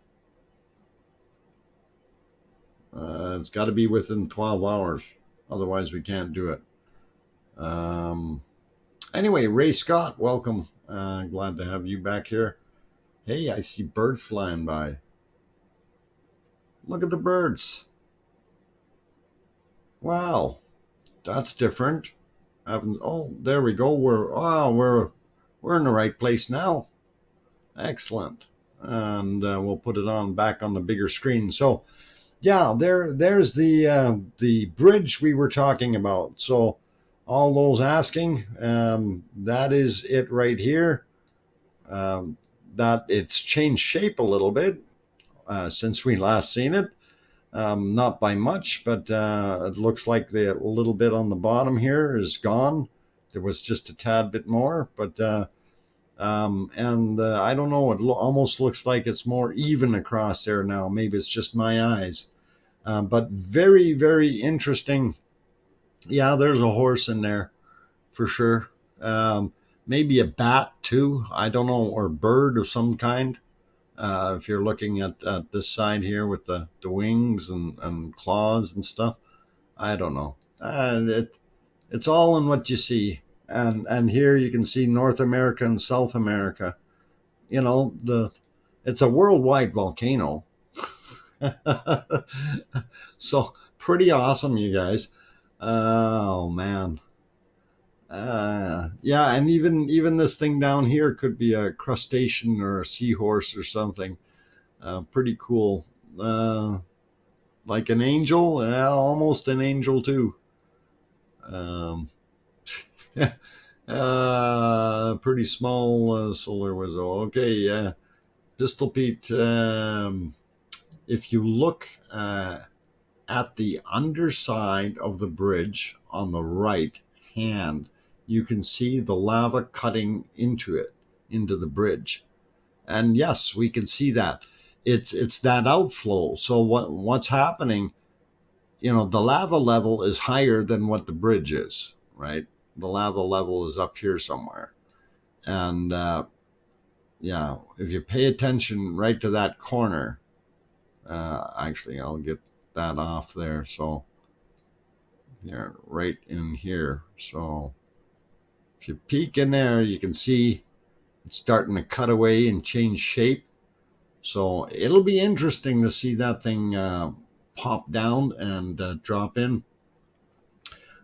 It's got to be within 12 hours. Otherwise, we can't do it. Anyway, Ray Scott, welcome. Glad to have you back here. Hey, I see birds flying by. Look at the birds. Wow, that's different. Oh, there we go. We're in the right place now. Excellent. And we'll put it on back on the bigger screen. So, yeah, there's the bridge we were talking about. So, all those asking, that is it right here. That it's changed shape a little bit since we last seen it. Not by much, but it looks like the little bit on the bottom here is gone. There was just a tad bit more, but I don't know. It almost looks like it's more even across there now. Maybe it's just my eyes, but very, very interesting. Yeah, there's a horse in there for sure. Maybe a bat too. I don't know, or bird of some kind. If you're looking at this side here with the wings and claws and stuff, I don't know. It's all in what you see. And here you can see North America and South America. You know, it's a worldwide volcano. So pretty awesome, you guys. Oh man. Yeah, and even this thing down here could be a crustacean or a seahorse or something. Pretty cool. Like an angel, almost an angel too. Pretty small solar whistle. Okay, Pistol Pete. If you look at the underside of the bridge on the right hand, you can see the lava cutting into the bridge. And yes, we can see that. It's that outflow. So what's happening, the lava level is higher than what the bridge is, right? The lava level is up here somewhere. And yeah, if you pay attention right to that corner, actually, I'll get that off there. So yeah, right in here. So if you peek in there, you can see it's starting to cut away and change shape. So it'll be interesting to see that thing pop down and drop in.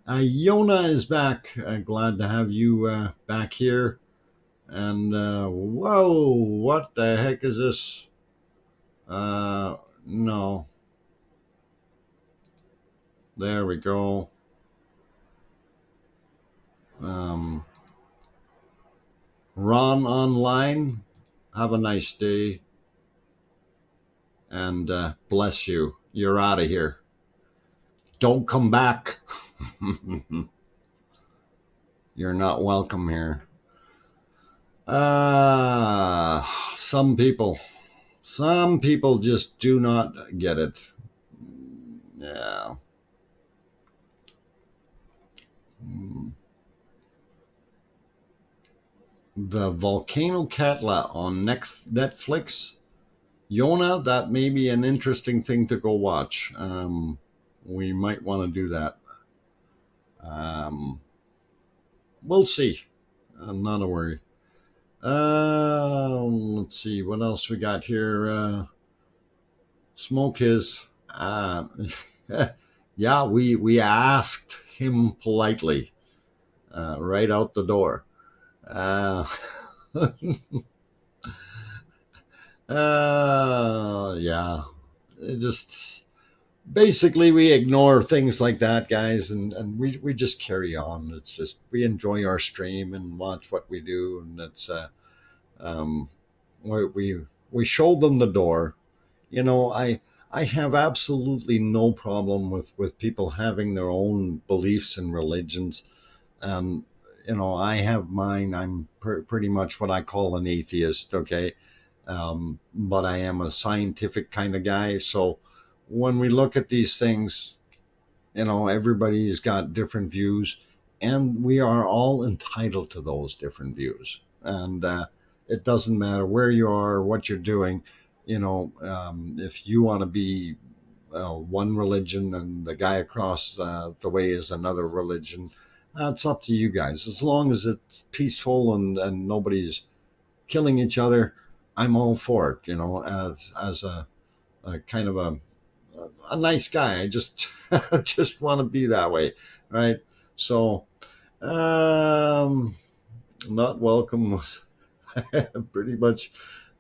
Yona is back. Glad to have you back here. And whoa, what the heck is this? No. There we go. Ron online, have a nice day. And bless you. You're out of here. Don't come back. You're not welcome here. Some people just do not get it. Yeah. The Volcano Catla on next Netflix. Yona, that may be an interesting thing to go watch. We might want to do that. Um, we'll see. Not a worry. Let's see what else we got here. Smoke his. Yeah, we asked him politely right out the door. Uh, yeah, it just basically we ignore things like that, guys, and we just carry on. It's just we enjoy our stream and watch what we do, and it's um, we show them the door. You know, I have absolutely no problem with people having their own beliefs and religions. Um, you know, I have mine. I'm pretty much what I call an atheist. Okay, but I am a scientific kind of guy. So when we look at these things, you know, everybody's got different views, and we are all entitled to those different views. And it doesn't matter where you are, what you're doing. You know, if you want to be one religion and the guy across the way is another religion, it's up to you guys. As long as it's peaceful and nobody's killing each other, I'm all for it. You know, as a kind of a nice guy. I just just want to be that way, right? So, um, not welcome was pretty much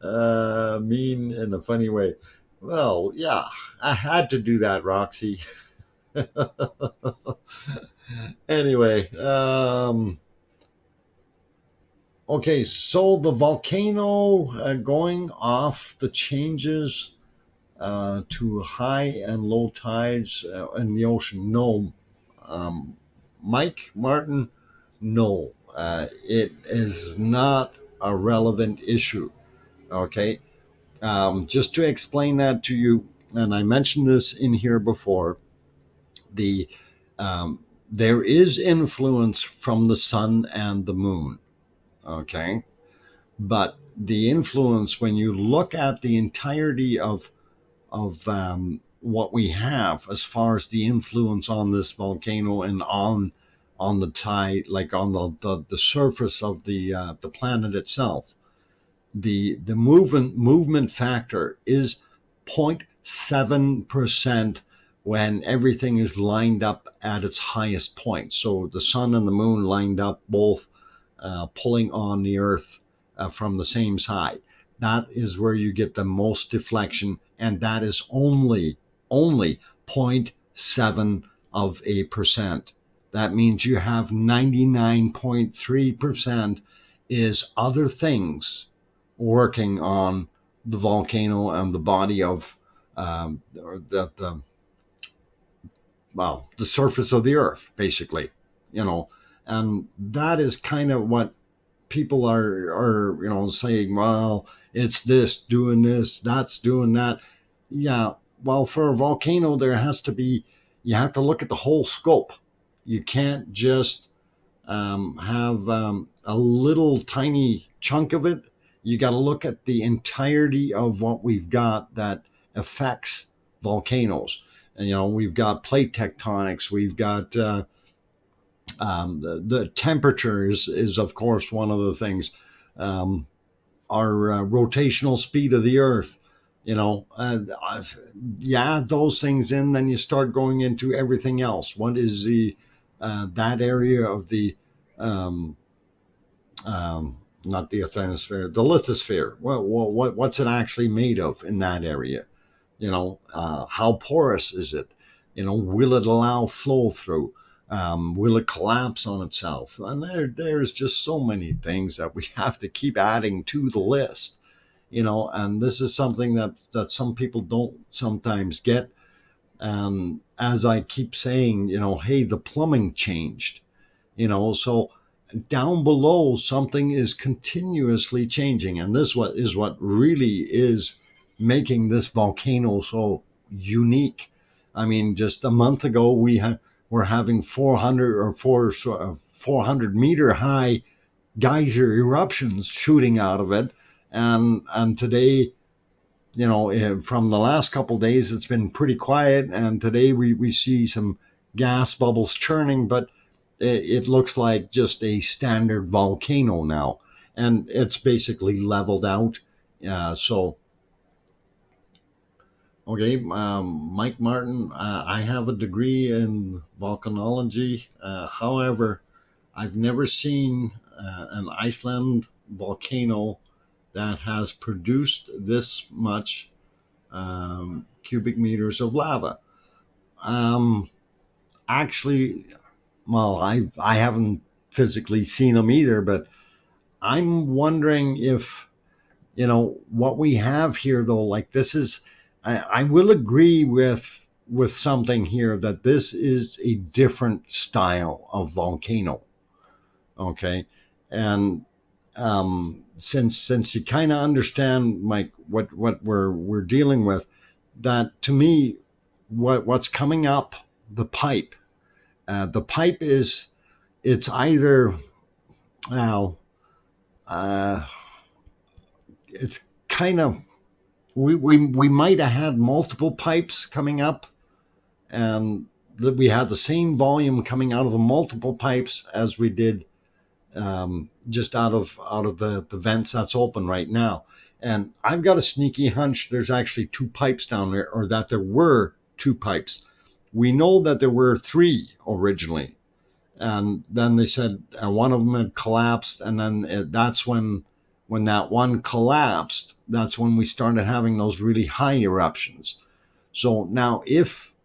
mean in a funny way. Well, yeah, I had to do that, Roxy. Anyway, okay, so the volcano going off the changes to high and low tides in the ocean. No, um, Mike Martin, no, it is not a relevant issue. Okay, just to explain that to you, and I mentioned this in here before. The There is influence from the sun and the moon. Okay, but the influence when you look at the entirety of what we have as far as the influence on this volcano and on the tide, like on the surface of the planet itself, the movement factor is 0.7% when everything is lined up at its highest point. So the sun and the moon lined up, both pulling on the earth from the same side. That is where you get the most deflection, and that is only 0.7 of a percent. That means you have 99.3% is other things working on the volcano and the body of the well, the surface of the earth, basically, you know. And that is kind of what people are you know, saying, well, it's this doing this, that's doing that. Yeah, well, for a volcano there has to be, you have to look at the whole scope. You can't just have a little tiny chunk of it. You got to look at the entirety of what we've got that affects volcanoes. And, you know, we've got plate tectonics, we've got the temperature is of course one of the things. Um, our rotational speed of the Earth, you know, yeah, those things in. Then you start going into everything else. What is the that area of the um, not the ionosphere, the lithosphere? What's it actually made of in that area? You know, how porous is it? You know, will it allow flow through? Will it collapse on itself? And there's just so many things that we have to keep adding to the list, you know. And this is something that some people don't sometimes get. As I keep saying, you know, hey, the plumbing changed, you know. So down below something is continuously changing, and this is what really is making this volcano so unique. I mean, just a month ago we're having 400 meter high geyser eruptions shooting out of it, and today, from the last couple of days, it's been pretty quiet, and today we see some gas bubbles churning, but it looks like just a standard volcano now, and it's basically leveled out. So, okay, Mike Martin, I have a degree in volcanology. However, I've never seen an Iceland volcano that has produced this much cubic meters of lava. Actually, well, I haven't physically seen them either, but I'm wondering if, what we have here though, like this is, I will agree with something here, that this is a different style of volcano. Okay. And since you kind of understand, Mike, what we're dealing with, that to me, what's coming up the pipe, is, it's either now, it's kind of, we might have had multiple pipes coming up, and that we had the same volume coming out of the multiple pipes as we did just out of the vents that's open right now. And I've got a sneaky hunch there's actually two pipes down there, or that there were two pipes. We know that there were three originally, and then they said one of them had collapsed, and then that's when that one collapsed, that's when we started having those really high eruptions. So now, if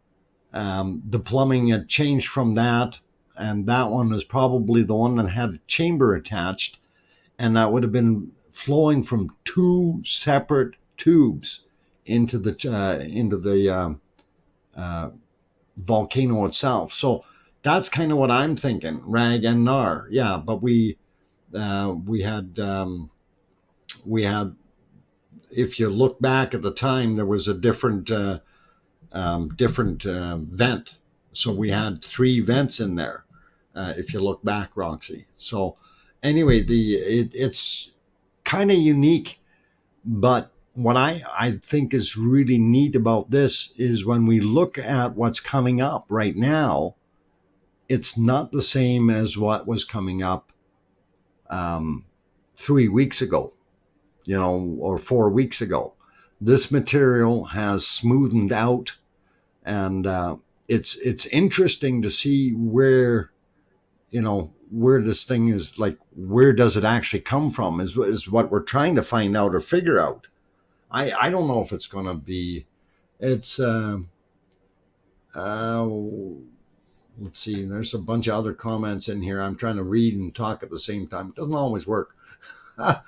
the plumbing had changed from that, and that one was probably the one that had a chamber attached, and that would have been flowing from two separate tubes into the volcano itself. So that's kind of what I'm thinking, rag and nar. Yeah, but we had, if you look back at the time, there was a different vent. So we had three vents in there, if you look back, Roxy. So anyway, it's kind of unique, but what I think is really neat about this is when we look at what's coming up right now, it's not the same as what was coming up 3 weeks ago, or 4 weeks ago. This material has smoothened out, and it's interesting to see where this thing is, like, where does it actually come from is what we're trying to find out or figure out. I don't know if it's going to be, let's see, there's a bunch of other comments in here. I'm trying to read and talk at the same time. It doesn't always work. Solar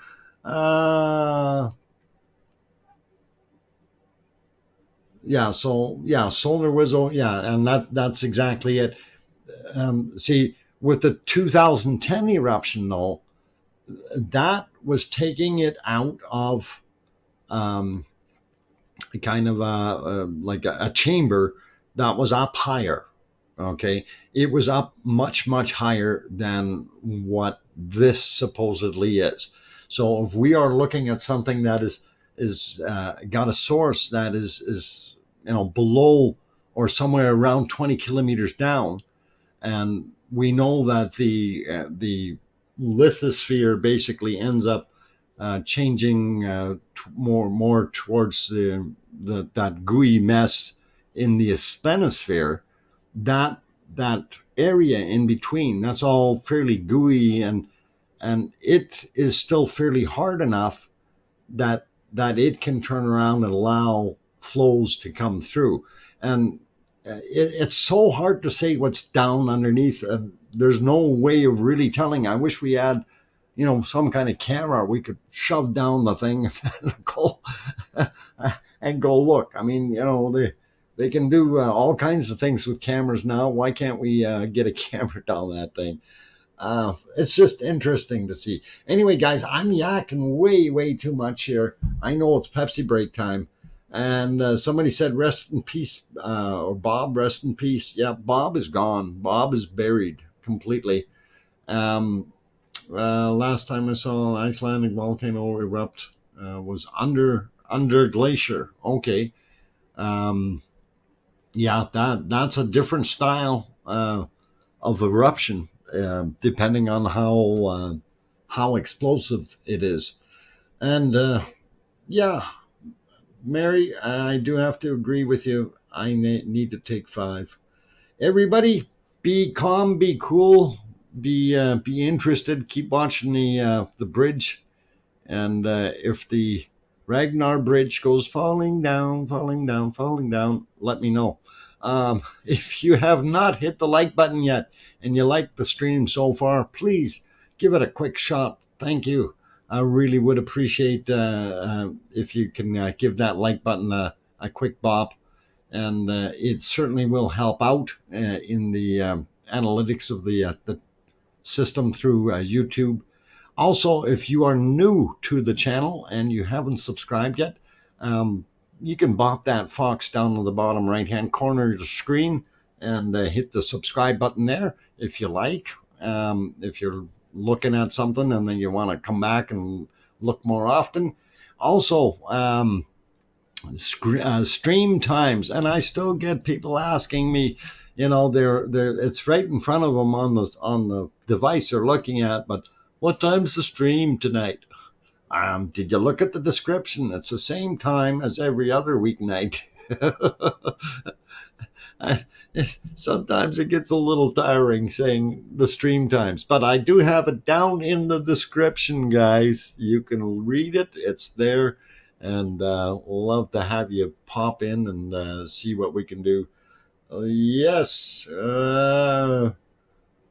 Wizzo, and that's exactly it. See, with the 2010 eruption though, that was taking it out of kind of like a chamber that was up higher. Okay, it was up much higher than what this supposedly is. So if we are looking at something that is got a source that is below or somewhere around 20 kilometers down, and we know that the lithosphere basically ends up changing more towards that gooey mess in the asthenosphere. That area in between, that's all fairly gooey, and it is still fairly hard enough that it can turn around and allow flows to come through. And it's so hard to say what's down underneath. There's no way of really telling. I wish we had, some kind of camera we could shove down the thing and go look. I mean, they can do all kinds of things with cameras now. Why can't we get a camera down that thing? It's just interesting to see. Anyway, guys, I'm yakking way too much here. I know it's Pepsi break time. And somebody said, rest in peace, or Bob, rest in peace. Yeah, Bob is gone. Bob is buried completely. Um, Last time I saw an Icelandic volcano erupt was under glacier. Okay. Um, yeah, that's a different style of eruption, depending on how explosive it is. And yeah, Mary, I do have to agree with you. I need to take five. Everybody, be calm, be cool, be interested. Keep watching the bridge, and if the Ragnar Bridge goes falling down, falling down, falling down, let me know. If you have not hit the like button yet and you like the stream so far, please give it a quick shot. Thank you. I really would appreciate if you can give that like button a quick bop, and it certainly will help out in the analytics of the system through YouTube. Also, if you are new to the channel and you haven't subscribed yet, um, you can bop that fox down on the bottom right hand corner of the screen and hit the subscribe button there if you like. If you're looking at something and then you want to come back and look more often. Also, stream times, and I still get people asking me, they're it's right in front of them on the device they're looking at, but what time's the stream tonight? Did you look at the description? It's the same time as every other weeknight. Sometimes it gets a little tiring saying the stream times, but I do have it down in the description, guys. You can read it, it's there, and love to have you pop in and see what we can do. Yes,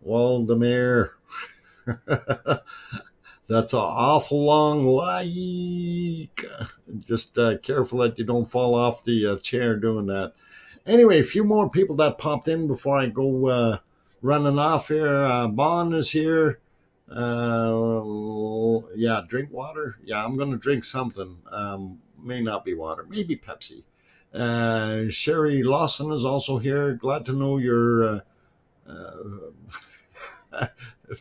Waldemar. That's an awful long like. Just careful that you don't fall off the chair doing that. Anyway, a few more people that popped in before I go running off here. Bon is here. Yeah, drink water. Yeah, I'm going to drink something. May not be water, maybe Pepsi. Sherry Lawson is also here. Glad to know you're.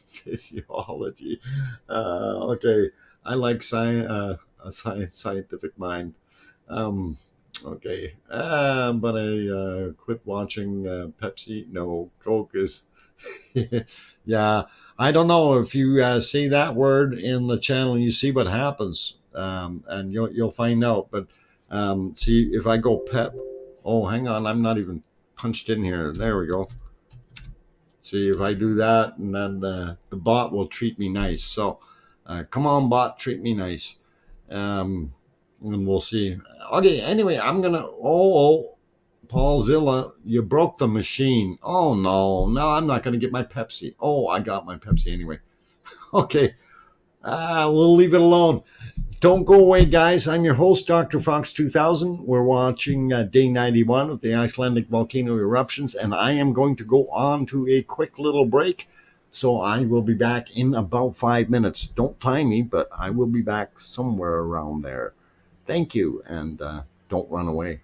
Physiology. Okay, I like scientific mind. Um, okay, but I quit watching Pepsi. No, Coke is. Yeah, I don't know if you say that word in the channel, you see what happens, and you'll find out. But see if I go Pep. Oh, hang on, I'm not even punched in here. There we go. See if I do that, and then the bot will treat me nice. So come on, bot, treat me nice. And we'll see. Okay, anyway, I'm gonna. Oh, Paul Zilla, you broke the machine. Oh no, I'm not gonna get my Pepsi. Oh, I got my Pepsi anyway. Okay, we'll leave it alone. Don't go away, guys. I'm your host, DrFox2000. We're watching day 91 of the Icelandic volcano eruptions, and I am going to go on to a quick little break. So I will be back in about 5 minutes. Don't time me, but I will be back somewhere around there. Thank you, and don't run away.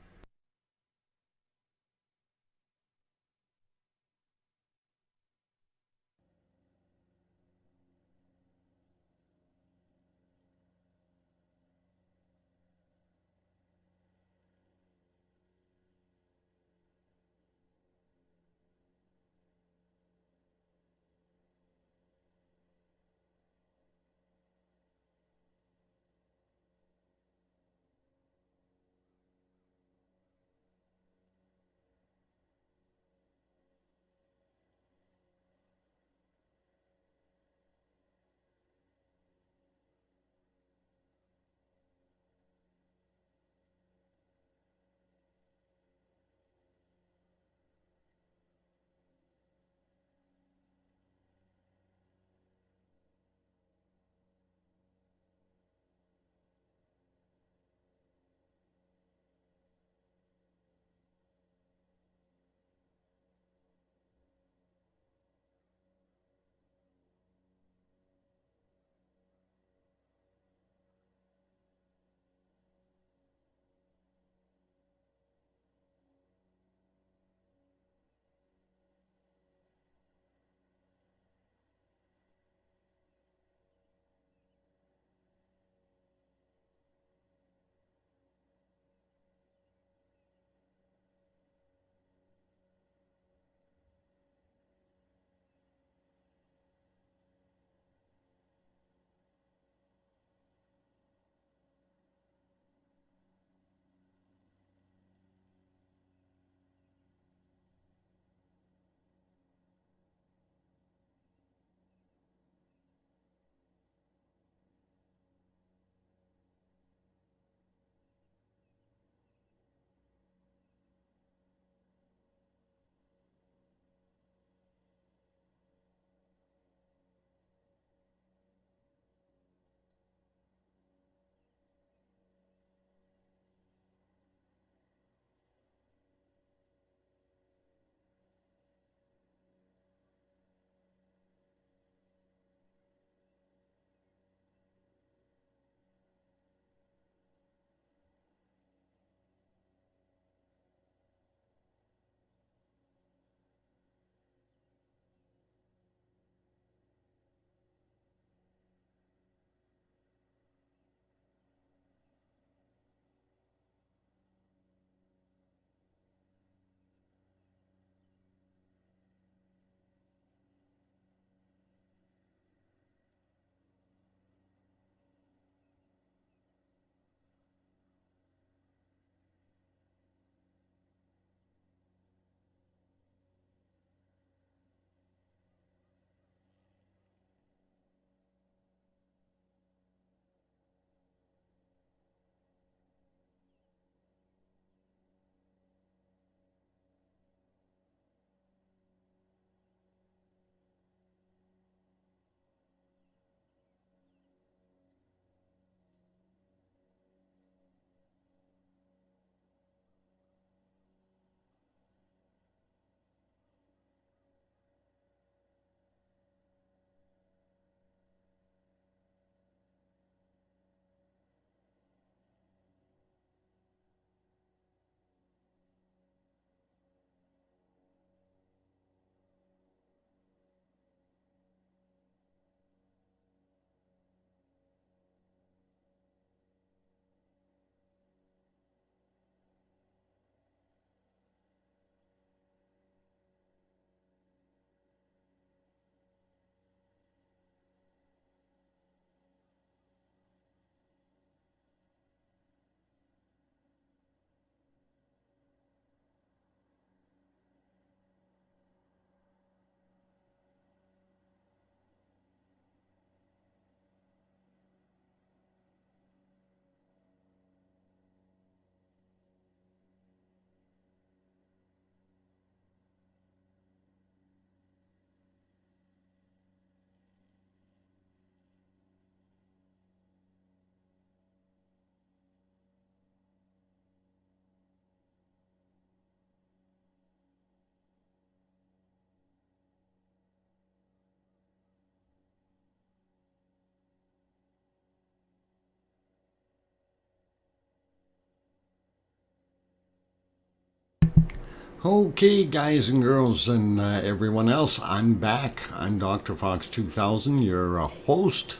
Okay, guys and girls, and everyone else, I'm back. I'm DrFox2000, your host,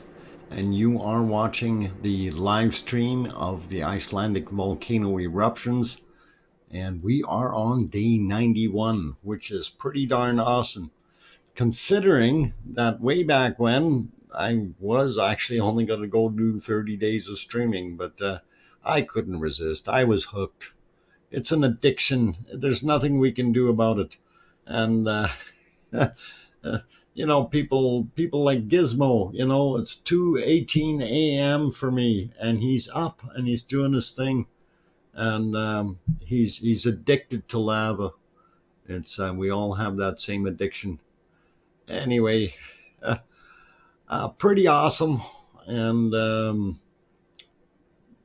and you are watching the live stream of the Icelandic volcano eruptions. And we are on day 91, which is pretty darn awesome, considering that way back when I was actually only going to go do 30 days of streaming, but I couldn't resist. I was hooked. It's an addiction. There's nothing we can do about it. And people like Gizmo. It's 2:18 a.m. for me, and he's up and he's doing his thing, and he's addicted to lava. It's we all have that same addiction. Anyway, pretty awesome, and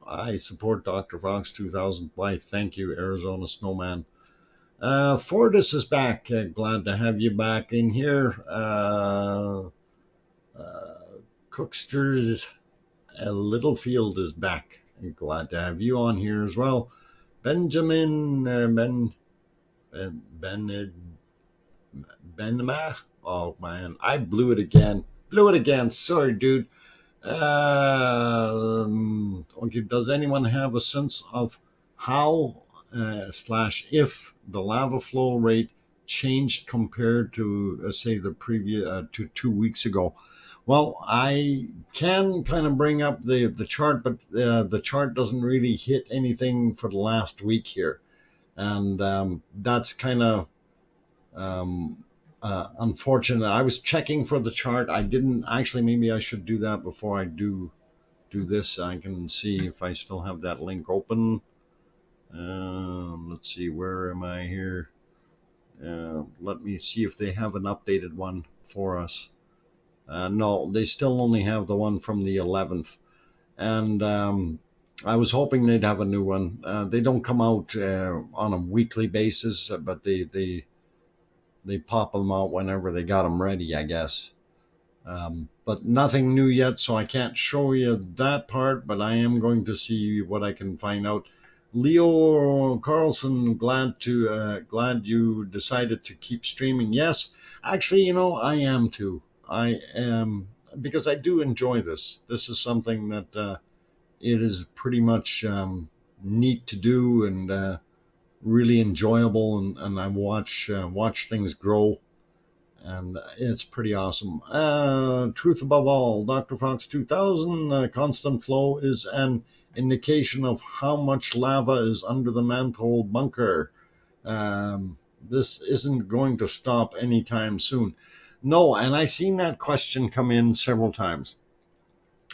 I support DrFox2000. Why, thank you, Arizona Snowman. Fortis is back. Glad to have you back in here. Cooksters Littlefield is back. Glad to have you on here as well. Benjamin Benma. Oh man, I blew it again. Sorry, dude. Okay, does anyone have a sense of how / if the lava flow rate changed compared to say the previous to 2 weeks ago? Well, I can kind of bring up the chart, but the chart doesn't really hit anything for the last week here, and that's kind of unfortunate. I was checking for the chart. I didn't actually. Maybe I should do that before I do this. I can see if I still have that link open. Let's see, where am I here? Let me see if they have an updated one for us. No, they still only have the one from the 11th, and I was hoping they'd have a new one. They don't come out on a weekly basis, but they pop them out whenever they got them ready, I guess. But nothing new yet, so I can't show you that part, but I am going to see what I can find out. Leo Carlson, glad you decided to keep streaming. Yes, actually, I am too. I am, because I do enjoy this. This is something that it is pretty much neat to do, and really enjoyable, and I watch things grow, and it's pretty awesome. Truth above all, DrFox2000, constant flow is an indication of how much lava is under the mantle bunker. This isn't going to stop anytime soon. No, and I seen that question come in several times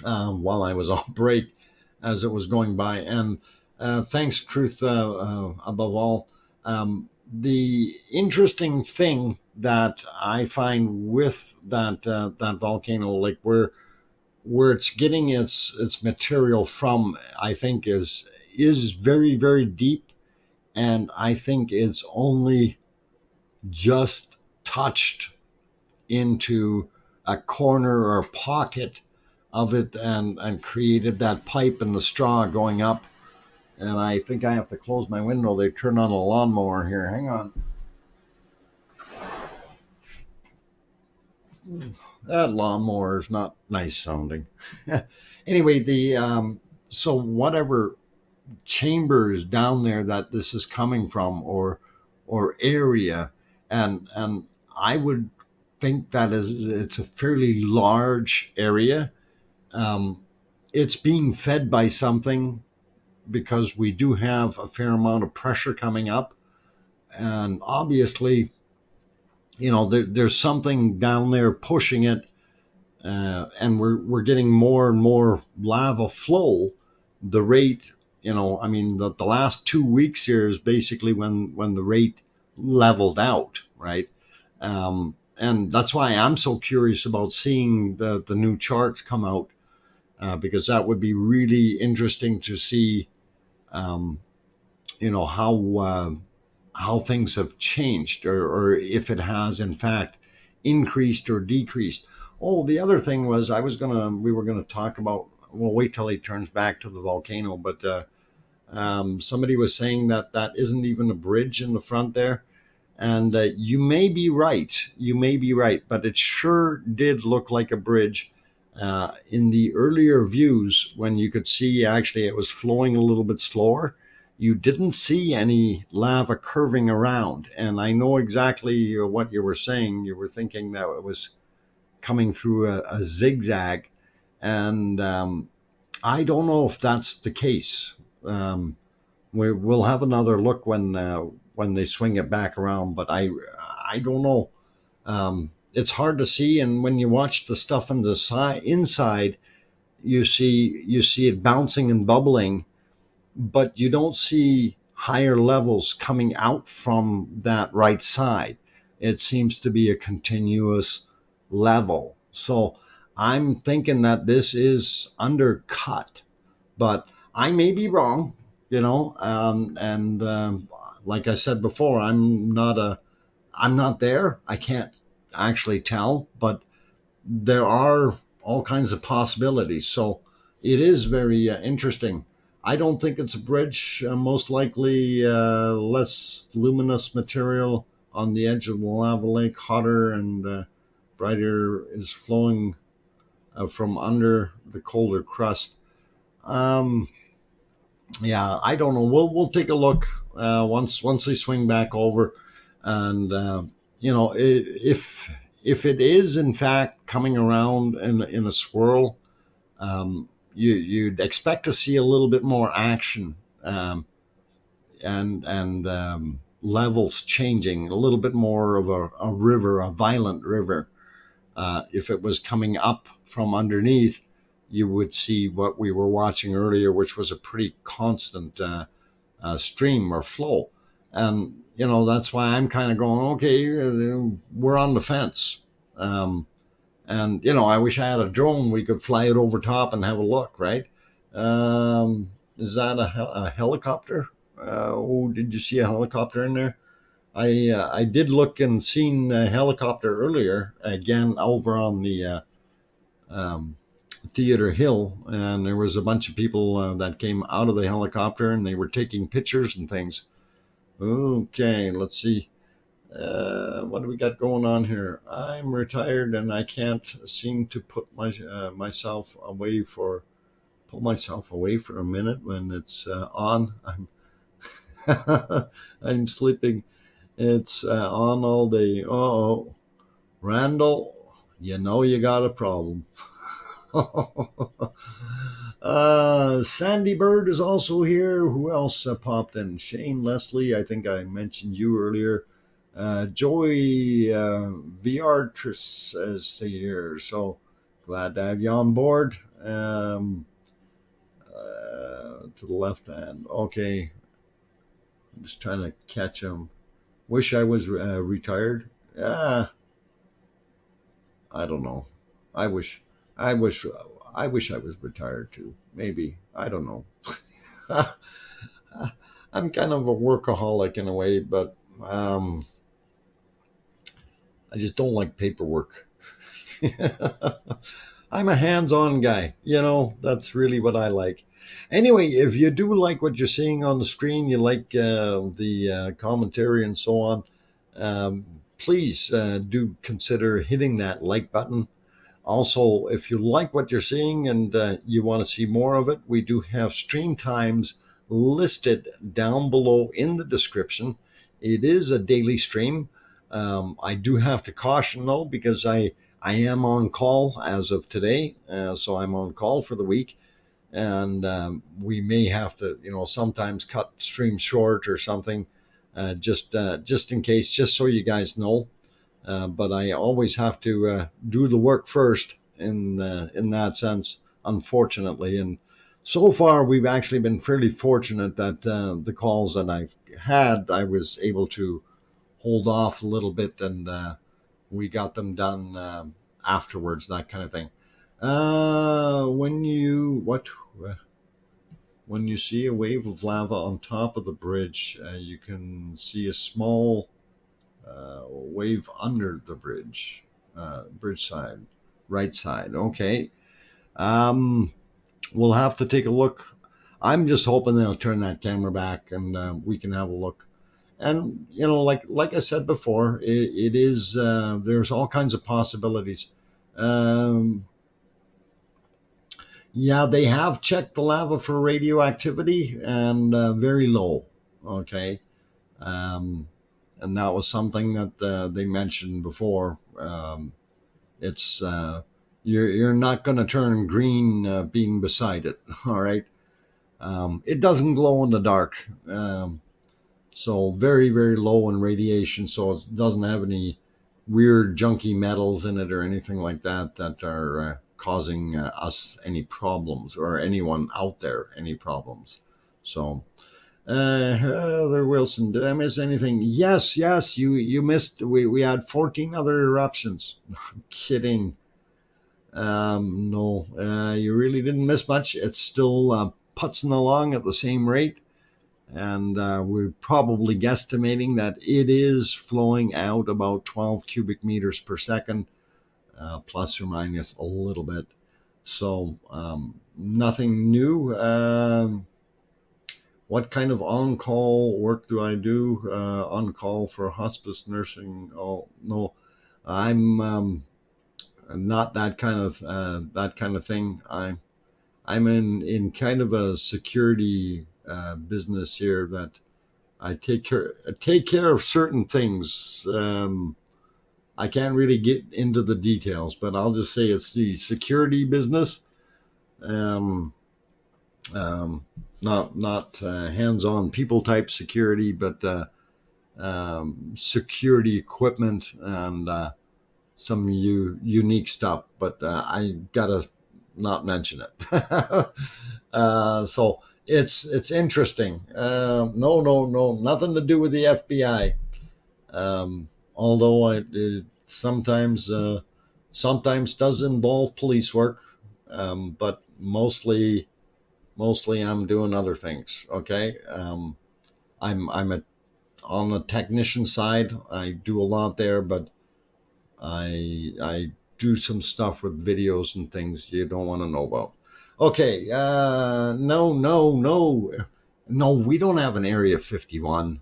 while I was on break as it was going by, and thanks, Truth above all. The interesting thing that I find with that volcano, like where it's getting its material from, I think is very, very deep, and I think it's only just touched into a corner or pocket of it, and created that pipe and the straw going up. And I think I have to close my window. They turned on a lawnmower here. Hang on. That lawnmower is not nice sounding. Anyway, so whatever chamber is down there that this is coming from, or area, and I would think that it's a fairly large area. It's being fed by something, because we do have a fair amount of pressure coming up, and obviously, there's something down there pushing it, and we're getting more and more lava flow. The rate, I mean, the last 2 weeks here is basically when the rate leveled out, right? And that's why I'm so curious about seeing the new charts come out, because that would be really interesting to see, how things have changed, or if it has in fact increased or decreased. Oh, the other thing was we were gonna talk about. We'll wait till he turns back to the volcano, but somebody was saying that isn't even a bridge in the front there. And you may be right. You may be right, but it sure did look like a bridge. In the earlier views, when you could see actually it was flowing a little bit slower, you didn't see any lava curving around. And I know exactly what you were saying. You were thinking that it was coming through a zigzag. And I don't know if that's the case. We'll have another look when they swing it back around, but I don't know. It's hard to see, and when you watch the stuff on the inside, you see it bouncing and bubbling, but you don't see higher levels coming out from that right side. It seems to be a continuous level. So I'm thinking that this is undercut, but I may be wrong, and like I said before, I'm not there. I can't actually tell, but there are all kinds of possibilities. So it is very interesting. I don't think it's a bridge. Most likely, less luminous material on the edge of the lava lake, hotter and brighter, is flowing from under the colder crust. Um, yeah, I don't know. We'll take a look once they swing back over, and if it is in fact coming around in a swirl, you'd expect to see a little bit more action, and levels changing, a little bit more of a river, a violent river. If it was coming up from underneath, you would see what we were watching earlier, which was a pretty constant stream or flow. And, that's why I'm kind of going, okay, we're on the fence. And, I wish I had a drone. We could fly it over top and have a look, right? Is that a helicopter? Did you see a helicopter in there? I did look and seen a helicopter earlier, again over on the Theater Hill, and there was a bunch of people that came out of the helicopter, and they were taking pictures and things. Okay, let's see. What do we got going on here? I'm retired and I can't seem to put myself away for pull myself away for a minute when it's on. I'm sleeping. It's on all day. Oh, Randall, you got a problem. Sandy Bird is also here. Who else popped in? Shane Leslie, I think I mentioned you earlier. Joey Viartris is here, so glad to have you on board. To the left hand. Okay, I'm just trying to catch him. Wish I was retired. I don't know. I wish I was retired too. Maybe. I don't know. I'm kind of a workaholic in a way, but I just don't like paperwork. I'm a hands-on guy. That's really what I like. Anyway, if you do like what you're seeing on the screen, you like the commentary and so on, please do consider hitting that like button. Also, if you like what you're seeing and you want to see more of it, we do have stream times listed down below in the description. It is a daily stream. I do have to caution though, because I am on call as of today. So I'm on call for the week, and we may have to, sometimes cut stream short or something, just in case, just so you guys know. But I always have to do the work first in that sense, unfortunately. And so far, we've actually been fairly fortunate that the calls that I've had, I was able to hold off a little bit, and we got them done afterwards, that kind of thing. When you see a wave of lava on top of the bridge, you can see a small wave under the bridge side, right side. Okay. We'll have to take a look. I'm just hoping they'll turn that camera back and we can have a look. And you know, like I said before, it is there's all kinds of possibilities. Um, yeah, they have checked the lava for radioactivity, and very low. Okay, um, and that was something that they mentioned before. It's you're not going to turn green being beside it. All right. It doesn't glow in the dark. So very, very low in radiation. So it doesn't have any weird junky metals in it or anything like that that are causing us any problems, or anyone out there any problems. So Heather Wilson, did I miss anything? Yes, yes, you missed. We had 14 other eruptions. I'm kidding. No, you really didn't miss much. It's still putzing along at the same rate. And we're probably guesstimating that it is flowing out about 12 cubic meters per second, plus or minus a little bit. So nothing new. What kind of on-call work do I do? On-call for hospice nursing? Oh no, I'm not that kind of thing. I'm in kind of a security business here, that I take care of certain things. I can't really get into the details, but I'll just say it's the security business. Um, not hands-on people type security, but security equipment and some unique stuff. But I gotta not mention it. So it's interesting. No, nothing to do with the FBI. Although it sometimes does involve police work, but mostly I'm doing other things. Okay, I'm on the technician side. I do a lot there, but I do some stuff with videos and things you don't want to know about. Okay, no, we don't have an Area 51.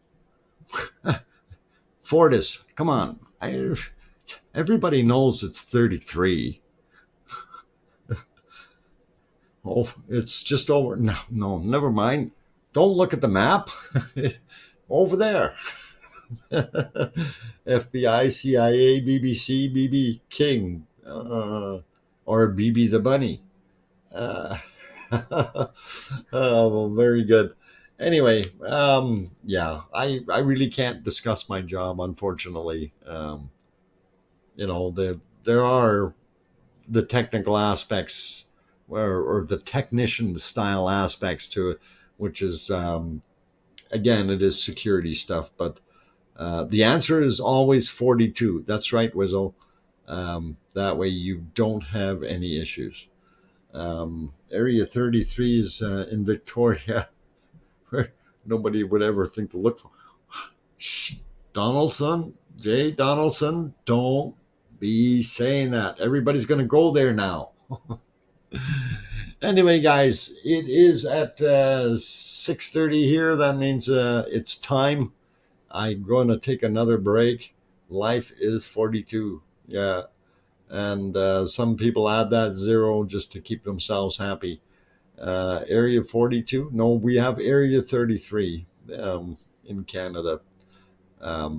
Fortis, come on. Everybody knows it's 33. Oh, it's just over. No, never mind. Don't look at the map. Over there. FBI, CIA, BBC, BB King, or BB the Bunny. Oh, well, very good. Anyway, yeah, I really can't discuss my job, unfortunately. You know, there are the technical aspects, or the technician style aspects to it, which is, again, it is security stuff. But the answer is always 42. That's right, Wizzo. That way you don't have any issues. Area 33 is in Victoria, where nobody would ever think to look for. Shh, Donaldson, Jay Donaldson, don't be saying that. Everybody's going to go there now. Anyway, guys, it is at 6:30 here. That means it's time. I'm going to take another break. Life is 42. Yeah. And some people add that zero just to keep themselves happy. Area 42? No, we have Area 33 in Canada,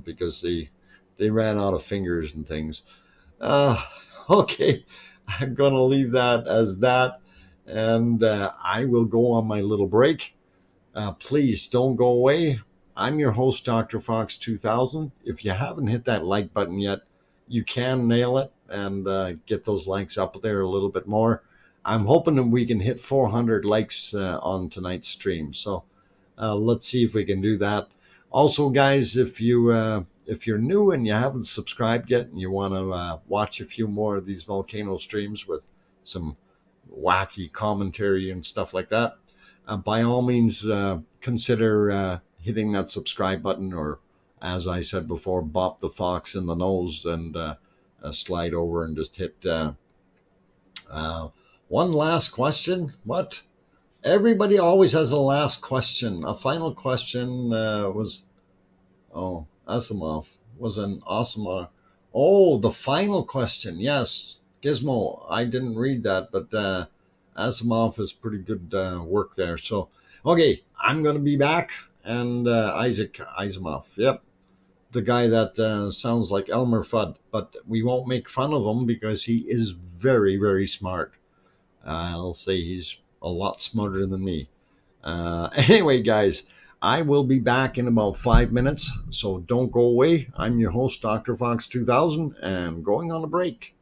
because they ran out of fingers and things. Okay, I'm going to leave that as that, and I will go on my little break. Please don't go away. I'm your host, DrFox2000. If you haven't hit that like button yet, you can nail it and get those likes up there a little bit more. I'm hoping that we can hit 400 likes on tonight's stream. So let's see if we can do that. Also, guys, if you're new and you haven't subscribed yet, and you want to watch a few more of these volcano streams with some wacky commentary and stuff like that, by all means, consider hitting that subscribe button, or, as I said before, bop the fox in the nose and slide over and just hit one last question. What? Everybody always has a last question. A final question was, Oh, Asimov was an awesome. Oh, the final question. Yes, Gizmo. I didn't read that, but Asimov is pretty good work there. So, okay, I'm going to be back. And Isaac Asimov. Yep, the guy that sounds like Elmer Fudd, but we won't make fun of him because he is very, very smart. I'll say he's a lot smarter than me. Anyway, guys, I will be back in about 5 minutes, so don't go away. I'm your host, Dr. Fox 2000, and going on a break.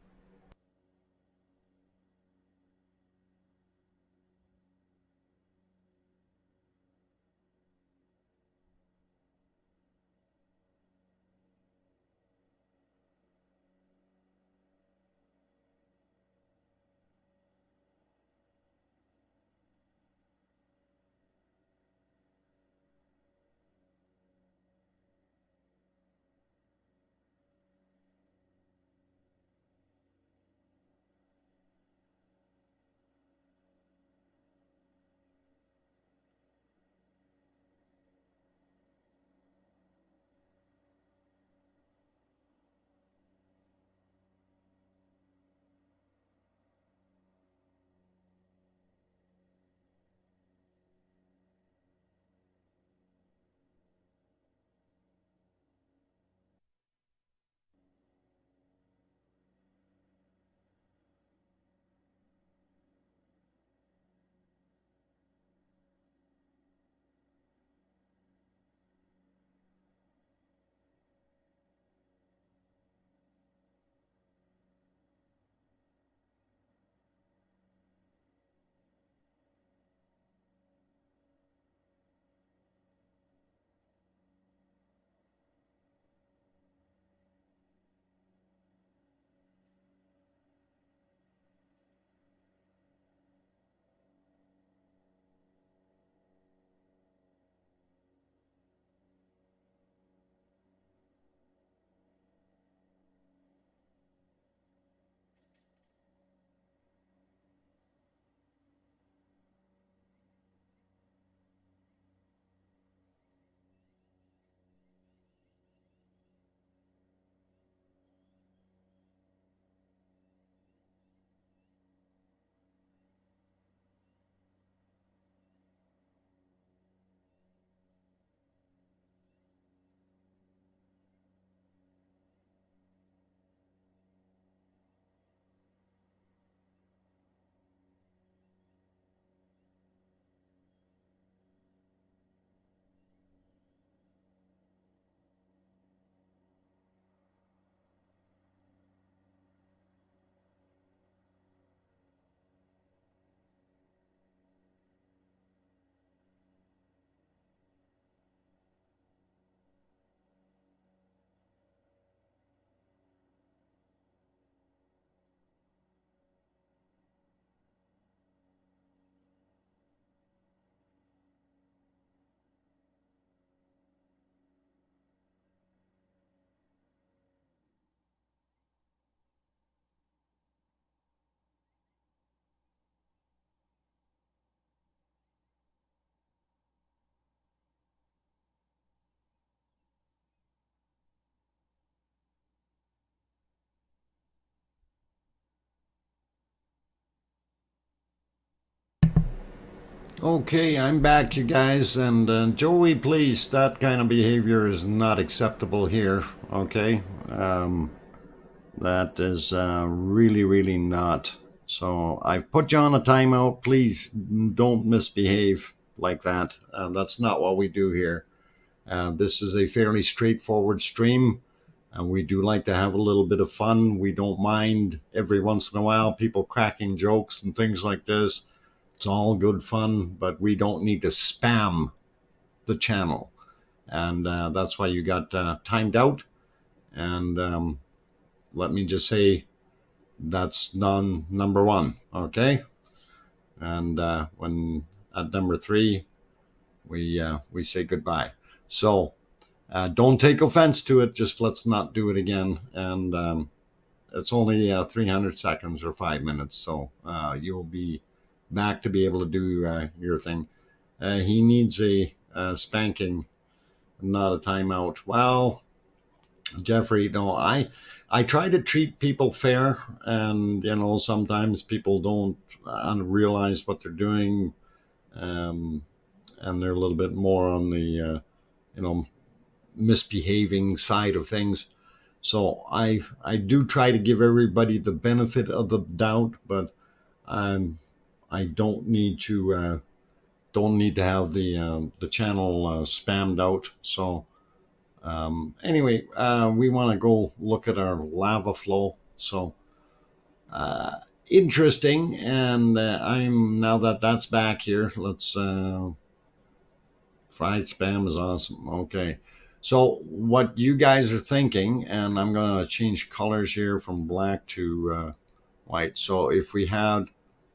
Okay, I'm back, you guys. And Joey, please, that kind of behavior is not acceptable here. Okay, that is really, really not. So I've put you on a timeout. Please don't misbehave like that. That's not what we do here. This is a fairly straightforward stream. And we do like to have a little bit of fun. We don't mind every once in a while people cracking jokes and things like this. It's all good fun, but we don't need to spam the channel. And that's why you got timed out. And let me just say that's number one, okay? And when at number three, we say goodbye. So don't take offense to it. Just let's not do it again. And it's only 300 seconds or 5 minutes, so you'll be back to be able to do your thing. He needs a spanking not a timeout. Well, Jeffrey, no, I try to treat people fair, and sometimes people don't realize what they're doing, um, and they're a little bit more on the you know misbehaving side of things. So I do try to give everybody the benefit of the doubt, but I don't need to have the channel spammed out. So anyway, we want to go look at our lava flow. So interesting, and I'm now that that's back here. Let's fried spam is awesome. Okay. So what you guys are thinking, and I'm going to change colors here from black to white. So if we had,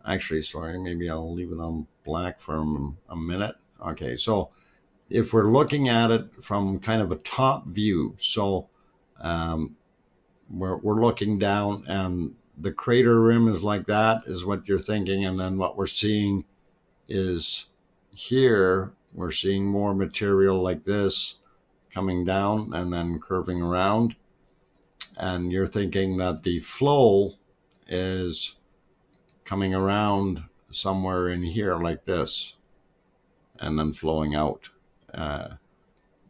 actually, sorry, maybe I'll leave it on black for a minute. Okay. So if we're looking at it from kind of a top view, so we're looking down and the crater rim is like that, is what you're thinking. And then what we're seeing is here, we're seeing more material like this coming down and then curving around. And you're thinking that the flow is coming around somewhere in here like this and then flowing out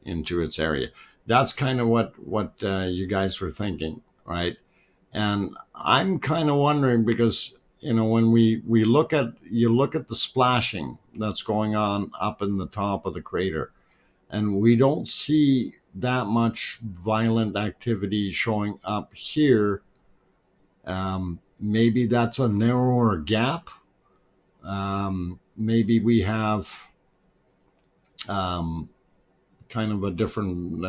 into its area. That's kind of what you guys were thinking, right? And I'm kind of wondering, because when you look at the splashing that's going on up in the top of the crater, and we don't see that much violent activity showing up here. Maybe that's a narrower gap. Maybe we have kind of a different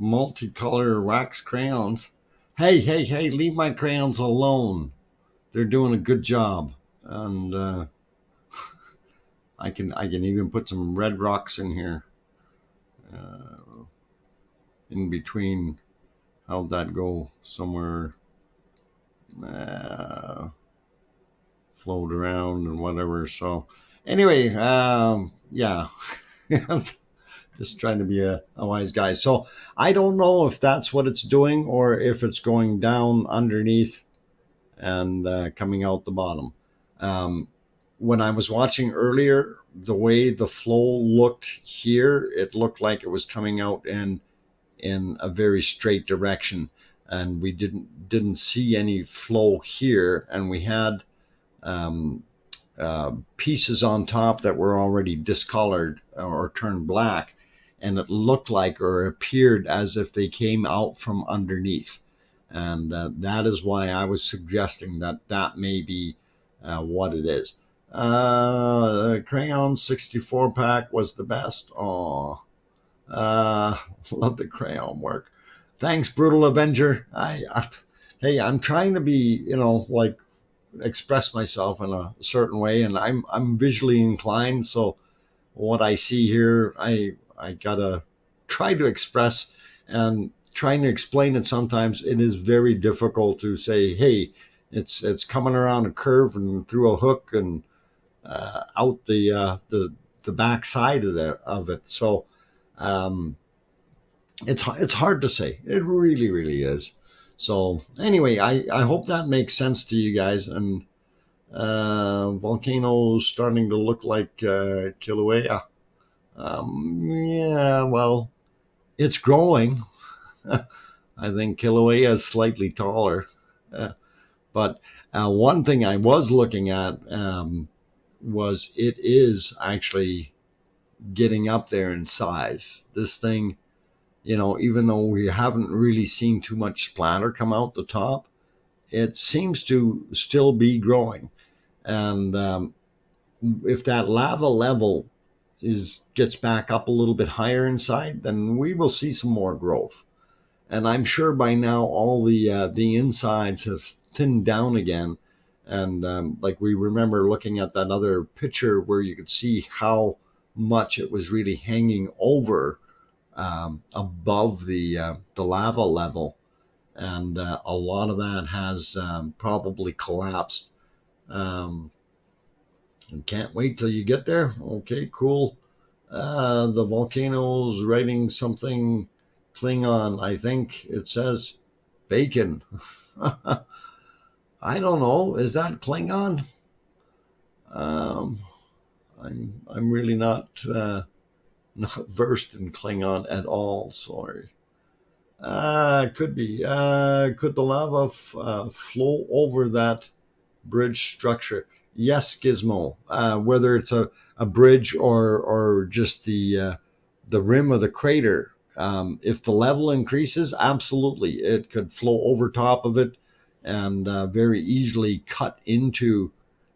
multicolor wax crayons. Hey, leave my crayons alone. They're doing a good job. And I can even put some red rocks in here. In between. How'd that go? Somewhere float around and whatever. So anyway, yeah. Just trying to be a wise guy. So I don't know if that's what it's doing or if it's going down underneath and coming out the bottom. When I was watching earlier, the way the flow looked here, it looked like it was coming out in a very straight direction, and we didn't see any flow here, and we had pieces on top that were already discolored or turned black, and it looked like, or appeared as if they came out from underneath. And that is why I was suggesting that may be what it is. The Crayon 64 pack was the best. Oh, love the crayon work. Thanks, Brutal Avenger. Hey, I'm trying to be, like, express myself in a certain way, and I'm visually inclined, so what I see here, I gotta try to express, and trying to explain it, sometimes it is very difficult to say, hey, it's coming around a curve and through a hook and out the back side of it. So it's hard to say. It really is. So anyway, I hope that makes sense to you guys. And Volcano's starting to look like Kilauea. Yeah, well, it's growing. I think Kilauea is slightly taller. But one thing I was looking at was it is actually getting up there in size. This thing, even though we haven't really seen too much splatter come out the top, it seems to still be growing. And if that lava level gets back up a little bit higher inside, then we will see some more growth. And I'm sure by now all the insides have thinned down again. And like we remember looking at that other picture where you could see how much it was really hanging over above the lava level, and a lot of that has probably collapsed. And can't wait till you get there. Okay, cool. The volcano's writing something Klingon, I think it says bacon. I don't know. Is that Klingon? Um, I'm really not versed in Klingon at all. Sorry. Could be. Could the lava flow over that bridge structure? Yes, Gizmo. Whether it's a bridge or just the rim of the crater. If the level increases, absolutely, it could flow over top of it and very easily cut into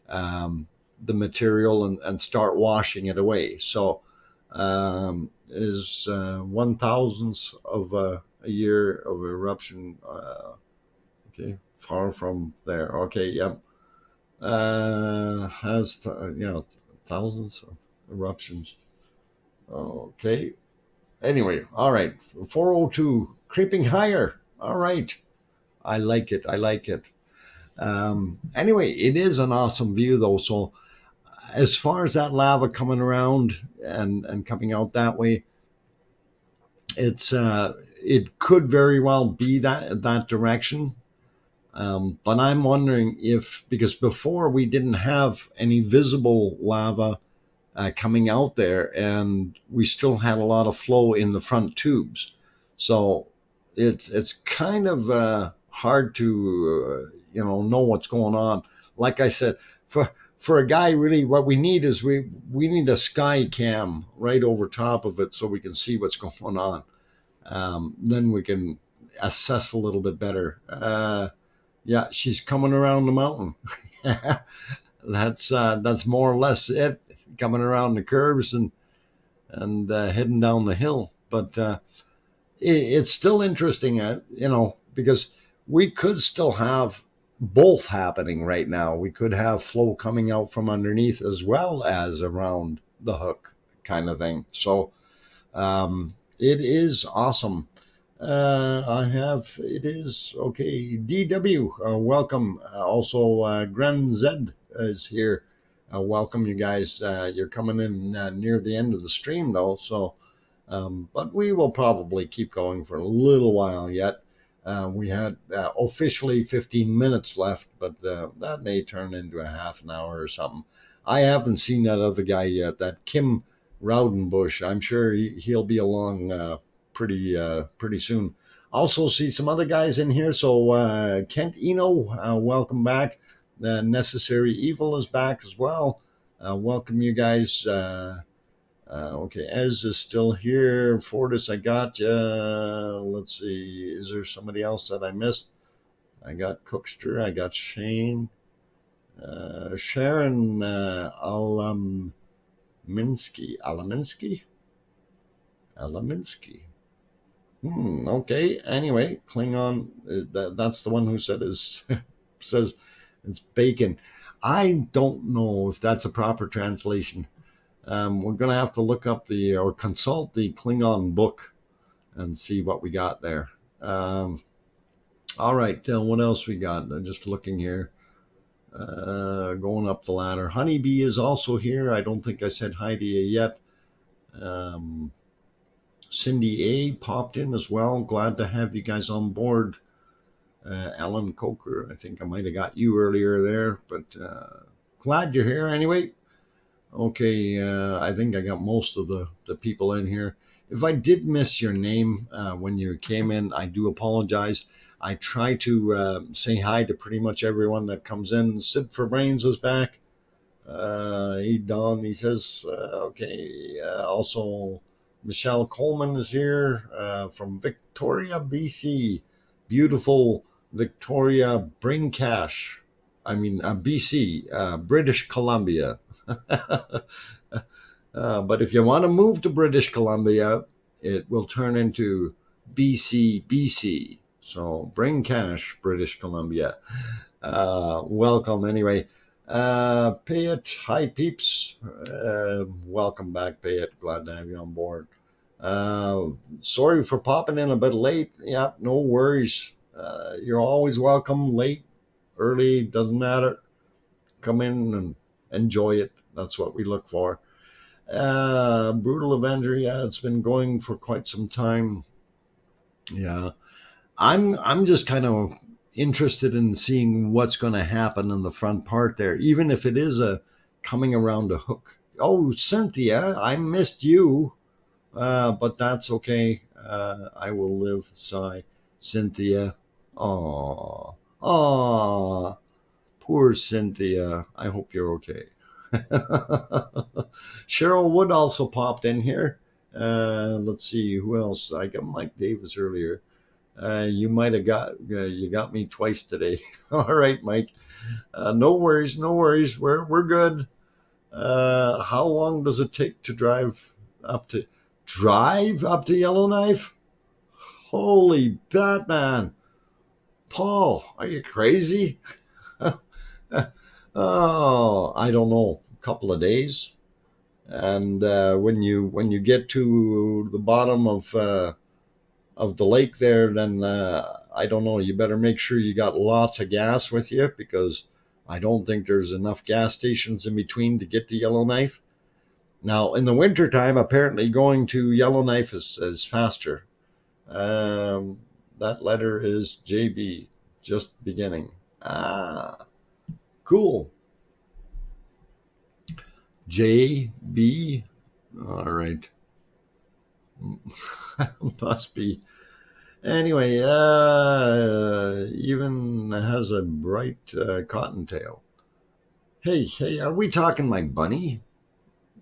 the material and start washing it away. So, is 1/1000th of a year of eruption. Okay, far from there. Okay, yep. Has thousands of eruptions. Okay. Anyway, all right. 402 creeping higher. All right. I like it. I like it. Anyway, it is an awesome view though. So as far as that lava coming around and coming out that way, it could very well be that direction. But I'm wondering if, because before we didn't have any visible lava coming out there, and we still had a lot of flow in the front tubes, so it's kind of hard to know what's going on. Like I said, for a guy, really, what we need is we need a sky cam right over top of it so we can see what's going on. Then we can assess a little bit better. Yeah, she's coming around the mountain. That's more or less it. Coming around the curves and heading down the hill. But it's still interesting, because we could still have both happening right now. We could have flow coming out from underneath as well as around the hook, kind of thing. So it is awesome. It is okay. DW, welcome. Also, Gren Z is here. Welcome, you guys. You're coming in near the end of the stream, though, so but we will probably keep going for a little while yet. We had officially 15 minutes left, but that may turn into a half an hour or something. I haven't seen that other guy yet, that Kim Raudenbush. I'm sure he'll be along pretty soon. Also see some other guys in here. So Kent Eno, welcome back. Necessary Evil is back as well. Welcome, you guys. Okay, Ez is still here. Fortis, I got you. Let's see. Is there somebody else that I missed? I got Cookster. I got Shane. Sharon Alaminsky. Okay. Anyway, Klingon. That's the one who said says it's bacon. I don't know if that's a proper translation. We're going to have to look up or consult the Klingon book and see what we got there. All right. What else we got? I'm just looking here. Going up the ladder. Honeybee is also here. I don't think I said hi to you yet. Cindy A popped in as well. Glad to have you guys on board. Alan Coker, I think I might have got you earlier there, but glad you're here anyway. Okay, I think I got most of the people in here. If I did miss your name when you came in, I do apologize. I try to say hi to pretty much everyone that comes in. Sid for Brains is back. Don, he says, okay. Also, Michelle Coleman is here from Victoria, BC. Beautiful Victoria Brincash. BC, British Columbia. But if you want to move to British Columbia, it will turn into BC. So bring cash, British Columbia. Welcome anyway. Payet, hi peeps. Welcome back, Payet. Glad to have you on board. Sorry for popping in a bit late. Yeah, no worries. You're always welcome. Late, early, doesn't matter. Come in and enjoy it. That's what we look for. Brutal Avenger, yeah, it's been going for quite some time. Yeah. I'm just kind of interested in seeing what's going to happen in the front part there, even if it is a coming around a hook. Oh, Cynthia, I missed you, but that's okay. I will live. Sigh, Cynthia. Aw, aw, poor Cynthia. I hope you're okay. Cheryl Wood also popped in here. Let's see who else. I got Mike Davis earlier. You might have got you got me twice today. All right, Mike. No worries, no worries. We're good. How long does it take to up to drive up to Yellowknife? Holy Batman, Paul, are you crazy? Oh, I don't know. A couple of days, and when you get to the bottom of the lake there, then I don't know. You better make sure you got lots of gas with you because I don't think there's enough gas stations in between to get to Yellowknife. Now, in the wintertime, apparently going to Yellowknife is faster. Um, that letter is JB, just beginning. Ah, cool. JB. All right. Must be. Anyway, even has a bright cottontail. Hey, hey, are we talking my bunny?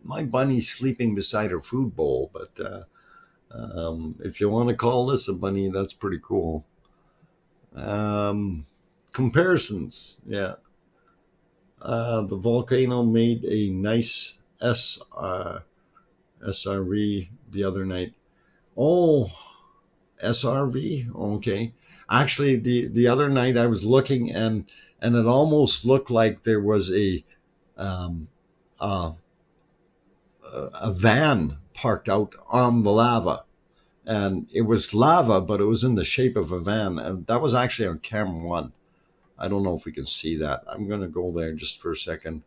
My bunny's sleeping beside her food bowl, but if you want to call this a bunny, that's pretty cool. Um, Comparisons, yeah. The Volcano made a nice SRV the other night. Oh, SRV. Okay. Actually, the other night I was looking and it almost looked like there was um, uh, a van parked out on the lava, and it was lava, but it was in the shape of a van, and that was actually on camera one. I don't know if we can see that. I'm gonna go there just for a second.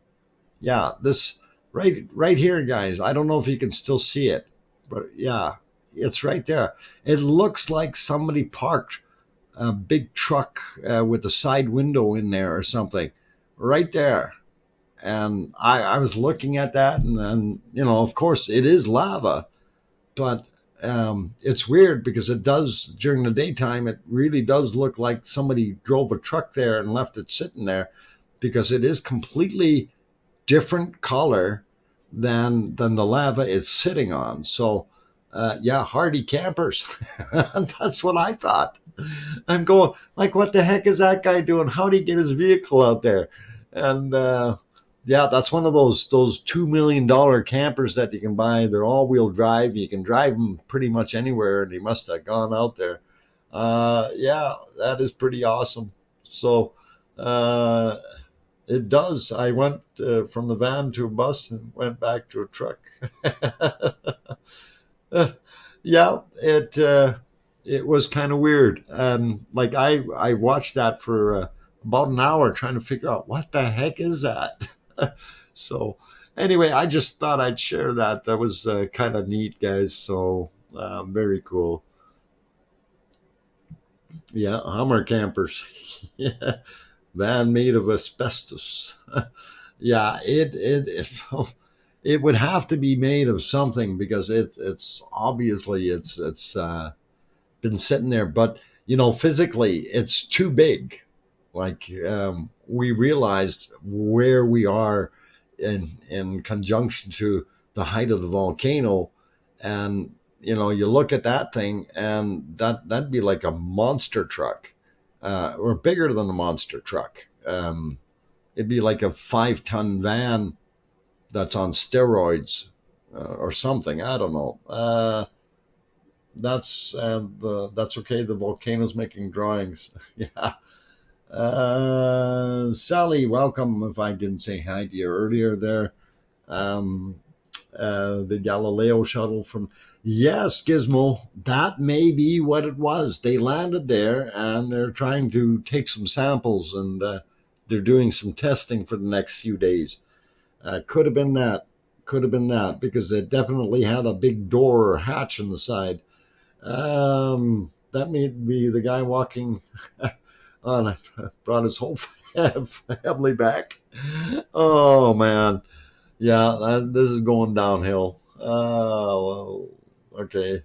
Yeah, this right here, guys. I don't know if you can still see it, but yeah, it's right there. It looks like somebody parked a big truck with a side window in there or something, right there. And I was looking at that, and of course, it is lava, but it's weird because it does during the daytime. It really does look like somebody drove a truck there and left it sitting there because it is completely different color than the lava it's sitting on. So, yeah, hardy campers. That's what I thought. I'm going like, what the heck is that guy doing? How'd he get his vehicle out there? And yeah, that's one of those $2 million campers that you can buy. They're all wheel drive. You can drive them pretty much anywhere, and he must have gone out there. Yeah, that is pretty awesome. So. Uh, it does. I went from the van to a bus and went back to a truck. Yeah, it was kind of weird. Like I watched that for about an hour trying to figure out what the heck is that. So anyway, I just thought I'd share that. That was kind of neat, guys. So very cool. Yeah, Hummer campers. Yeah, van made of asbestos. Yeah, it would have to be made of something because it's obviously it's been sitting there, but physically it's too big. Like we realized where we are in conjunction to the height of the volcano, and you look at that thing, and that'd be like a monster truck, or bigger than a monster truck. It'd be like a 5-ton van that's on steroids or something. I don't know. That's okay. The volcano's making drawings. Yeah. Sally, welcome. If I didn't say hi to you earlier there, um, the Galileo shuttle from yes, Gizmo. That may be what it was. They landed there and they're trying to take some samples, and they're doing some testing for the next few days. Could have been that. could have been that, because it definitely had a big door or hatch in the side. That may be the guy walking on. Brought his whole family back. Oh man, yeah, this is going downhill. Well, okay,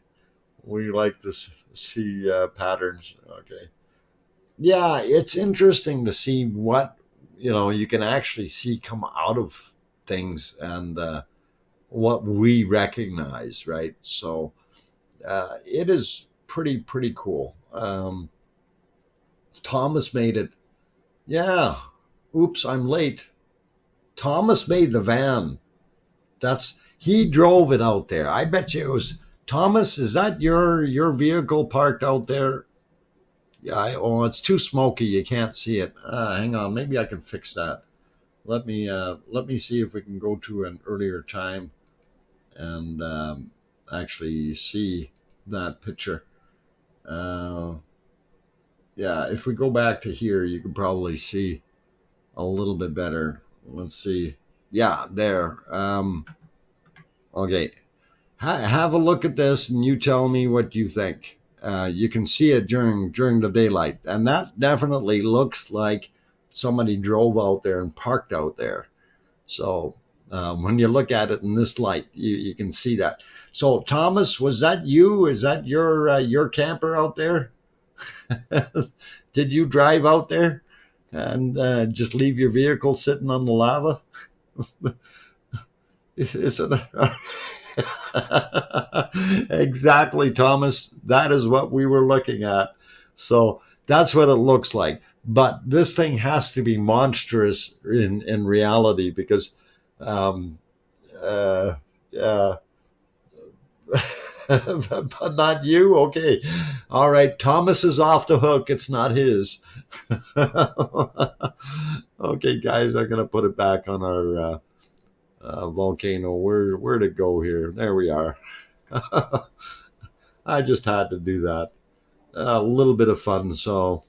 we like to see patterns. Okay, yeah, it's interesting to see what you can actually see come out of things, and what we recognize, right? So it is pretty cool. Thomas made it. Yeah. Oops, I'm late. Thomas made the van. He drove it out there. I bet you it was Thomas. Is that your vehicle parked out there? Yeah. It's too smoky. You can't see it. Hang on. Maybe I can fix that. Let me see if we can go to an earlier time and actually see that picture. Yeah, if we go back to here, you can probably see a little bit better. Let's see. Yeah, there. Okay. Have a look at this, and you tell me what you think. You can see it during the daylight, and that definitely looks like somebody drove out there and parked out there. So when you look at it in this light, you can see that. So Thomas, was that you? Is that your camper out there? Did you drive out there and just leave your vehicle sitting on the lava? Is it exactly, Thomas? That is what we were looking at. So that's what it looks like. But this thing has to be monstrous in reality, because yeah. But not you. Okay, all right. Thomas is off the hook. It's not his. Okay, guys, I'm gonna put it back on our volcano. Where'd it go here? There we are. I just had to do that. A little bit of fun. So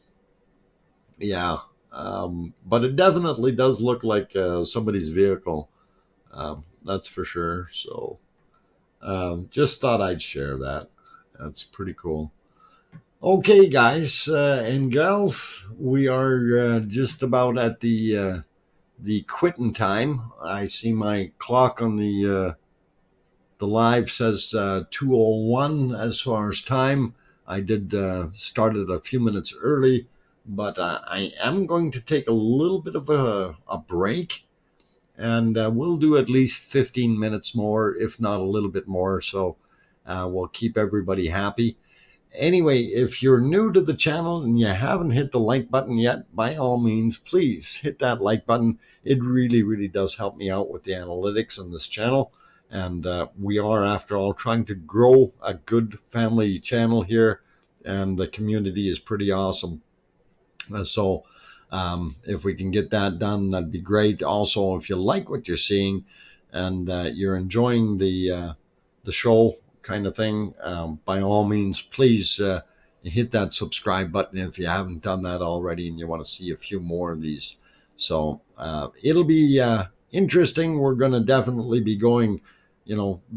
yeah, but it definitely does look like somebody's vehicle. That's for sure. So just thought I'd share that. That's pretty cool. Okay, guys and gals, we are just about at the quitting time. I see my clock on the live says 2:01 as far as time. I did start it a few minutes early, but I am going to take a little bit of a break, and we'll do at least 15 minutes more, if not a little bit more. So we'll keep everybody happy. Anyway, if you're new to the channel and you haven't hit the like button yet, by all means, please hit that like button. It really does help me out with the analytics on this channel. And we are, after all, trying to grow a good family channel here. And the community is pretty awesome. So if we can get that done, that'd be great. Also, if you like what you're seeing and you're enjoying the show kind of thing, by all means, please hit that subscribe button if you haven't done that already and you want to see a few more of these. So it'll be interesting. We're going to definitely be going,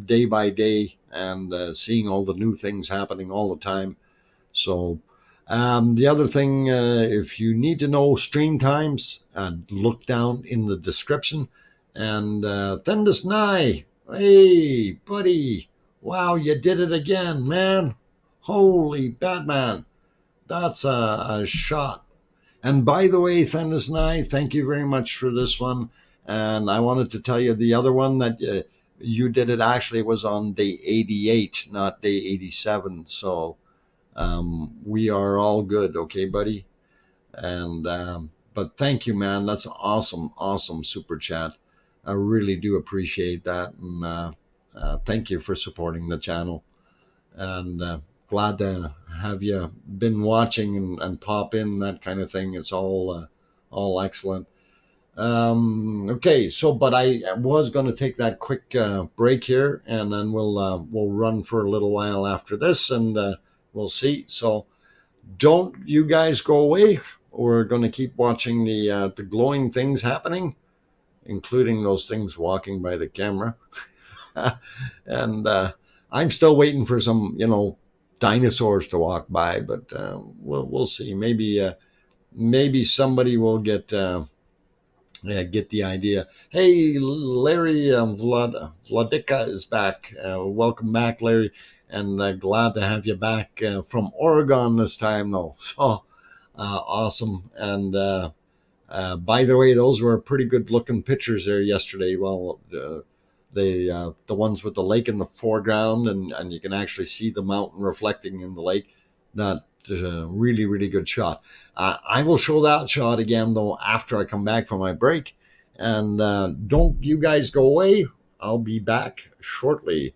day by day, and seeing all the new things happening all the time. So the other thing, if you need to know stream times, look down in the description. And Thendis, hey, buddy. Wow, you did it again, man. Holy Batman. That's a shot. And by the way, Thendis, thank you very much for this one. And I wanted to tell you the other one that you did it actually was on day 88, not day 87. So we are all good. Okay, buddy. And but thank you, man. That's awesome super chat. I really do appreciate that. And thank you for supporting the channel, and glad to have you been watching and pop in, that kind of thing. It's all excellent. Okay, so but I was going to take that quick break here, and then we'll run for a little while after this, and we'll see. So don't you guys go away. We're going to keep watching the glowing things happening. including those things walking by the camera. And I'm still waiting for some, dinosaurs to walk by, but we'll see. Maybe somebody will get the idea. Hey, Larry, Vladika is back. Welcome back, Larry, and glad to have you back from Oregon this time, though. So awesome. And by the way, those were pretty good looking pictures there yesterday. Well, the ones with the lake in the foreground, and you can actually see the mountain reflecting in the lake. That is a really, really good shot. I will show that shot again, though, after I come back from my break. And don't you guys go away. I'll be back shortly.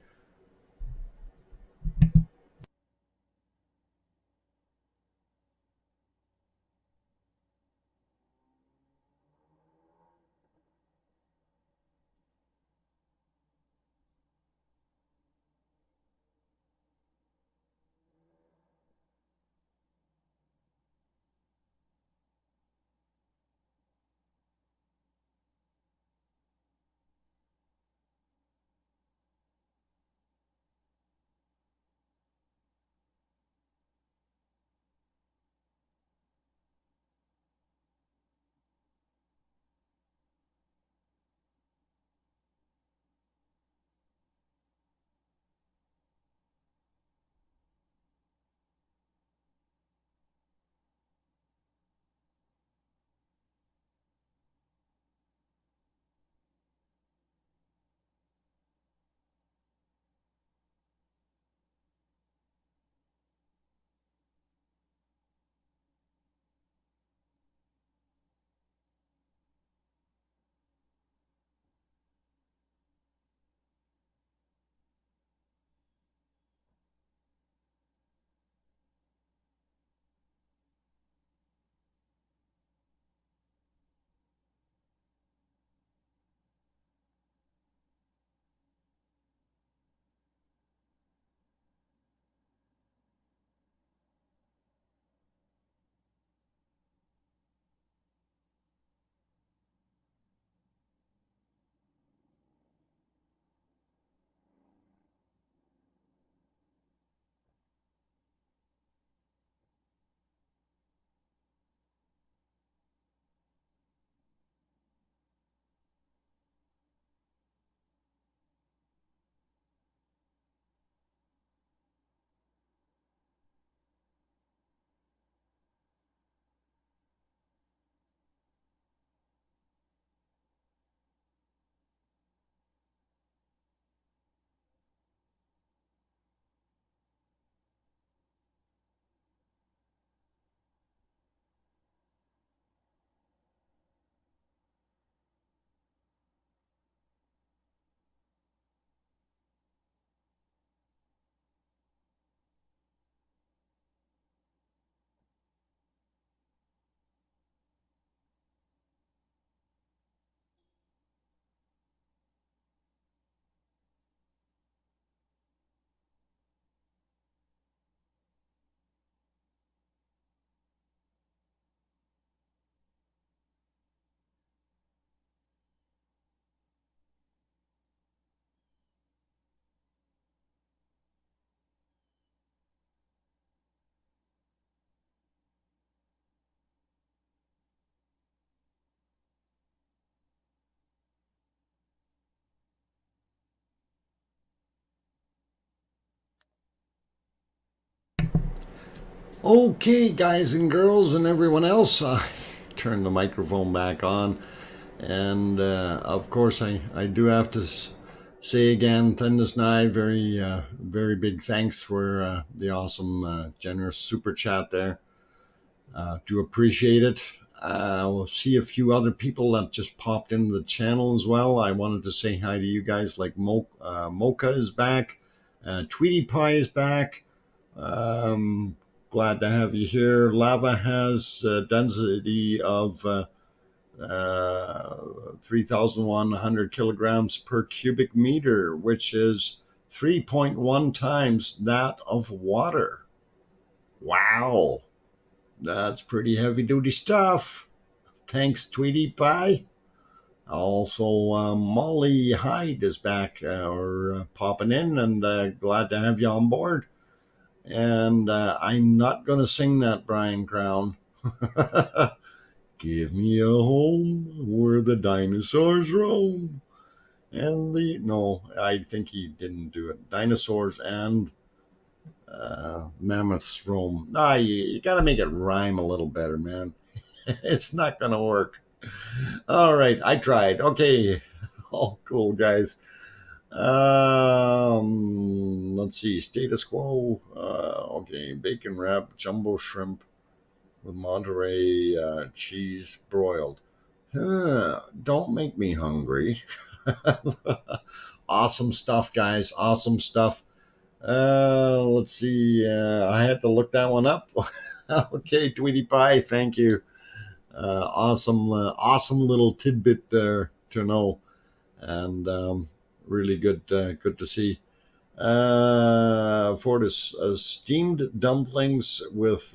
Okay, guys and girls and everyone else, turn the microphone back on. And of course, I do have to say again, Thundas Nye, very big thanks for the awesome, generous super chat there. Do appreciate it. We'll see a few other people that just popped into the channel as well. I wanted to say hi to you guys, like Mocha is back, Tweety Pie is back. Glad to have you here. Lava has a density of 3,100 kilograms per cubic meter, which is 3.1 times that of water. Wow, that's pretty heavy duty stuff. Thanks, Tweety Pie. Also, Molly Hyde is back or popping in, and glad to have you on board. And I'm not going to sing that, Brian Crown. Give me a home where the dinosaurs roam. And no, I think he didn't do it. Dinosaurs and mammoths roam. You got to make it rhyme a little better, man. It's not going to work. All right, I tried. Okay, all cool, guys. Let's see. Status quo. Okay, bacon wrap, jumbo shrimp with Monterey cheese broiled. Don't make me hungry. Awesome stuff, guys. Awesome stuff. Let's see. I had to look that one up. Okay, Tweety Pie, thank you. Awesome little tidbit there to know, and really good to see. For this steamed dumplings with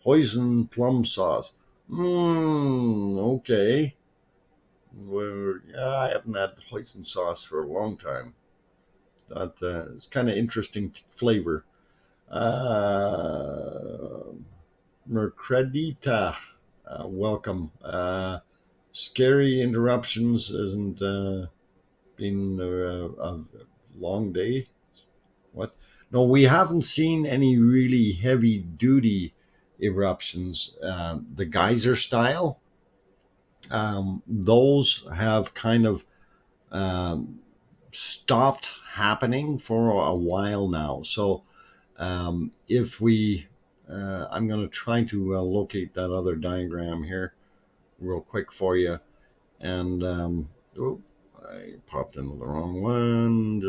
hoisin plum sauce. Okay. I haven't had hoisin sauce for a long time. That it's kind of interesting flavor. Mercredita, welcome. Scary interruptions isn't been a long day. What? No, we haven't seen any really heavy duty eruptions. The geyser style, those have kind of stopped happening for a while now. So if we, I'm going to try to locate that other diagram here real quick for you. And I popped into the wrong one.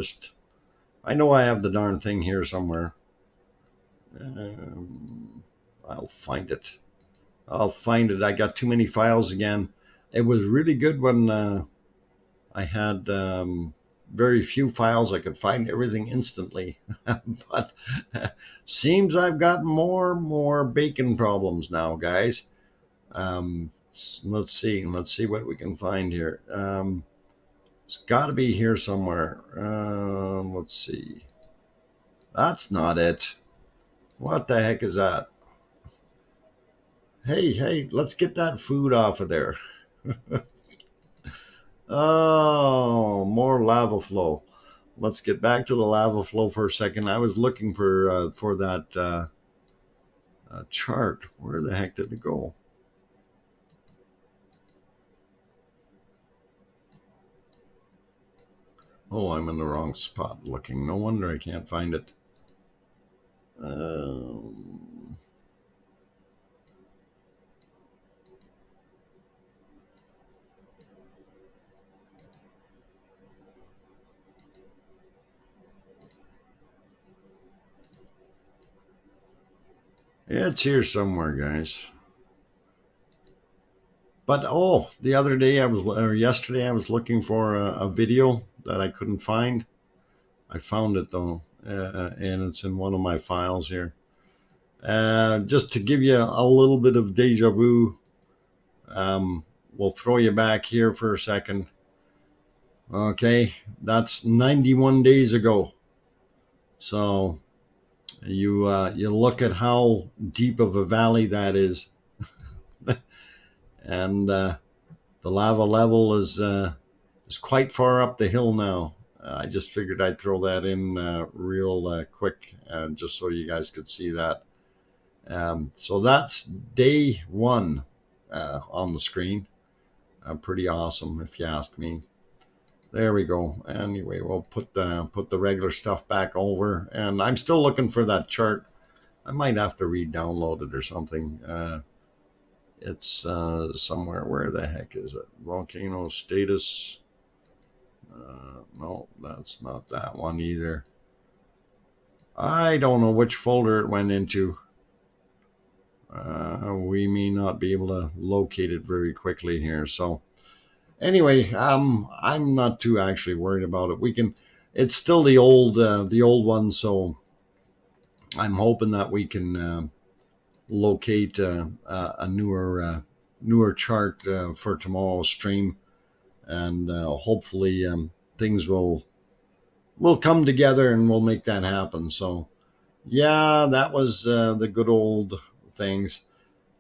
I know I have the darn thing here somewhere. I'll find it. I got too many files again. It was really good when I had very few files. I could find everything instantly. But seems I've got more bacon problems now, guys. Let's see what we can find here. It's got to be here somewhere. Let's see. That's not it. What the heck is that? Hey, let's get that food off of there. Oh, more lava flow. Let's get back to the lava flow for a second. I was looking for that chart. Where the heck did it go? Oh, I'm in the wrong spot looking. No wonder I can't find it. It's here somewhere, guys. But the other day yesterday I was looking for a video that I couldn't find. I found it though, and it's in one of my files here. Just to give you a little bit of deja vu, we'll throw you back here for a second. Okay, that's 91 days ago. So you look at how deep of a valley that is. And the lava level is quite far up the hill now. I just figured I'd throw that in real quick, just so you guys could see that. So that's day one on the screen. Pretty awesome, if you ask me. There we go. Anyway, we'll put the regular stuff back over, and I'm still looking for that chart. I might have to re-download it or something. It's somewhere. Where the heck is it? Volcano status. No, that's not that one either. I don't know which folder it went into. We may not be able to locate it very quickly here. So anyway, I'm not too actually worried about it. It's still the old one. So I'm hoping that we can locate a newer newer chart for tomorrow's stream, and hopefully things will come together and we'll make that happen. So yeah, that was the good old things.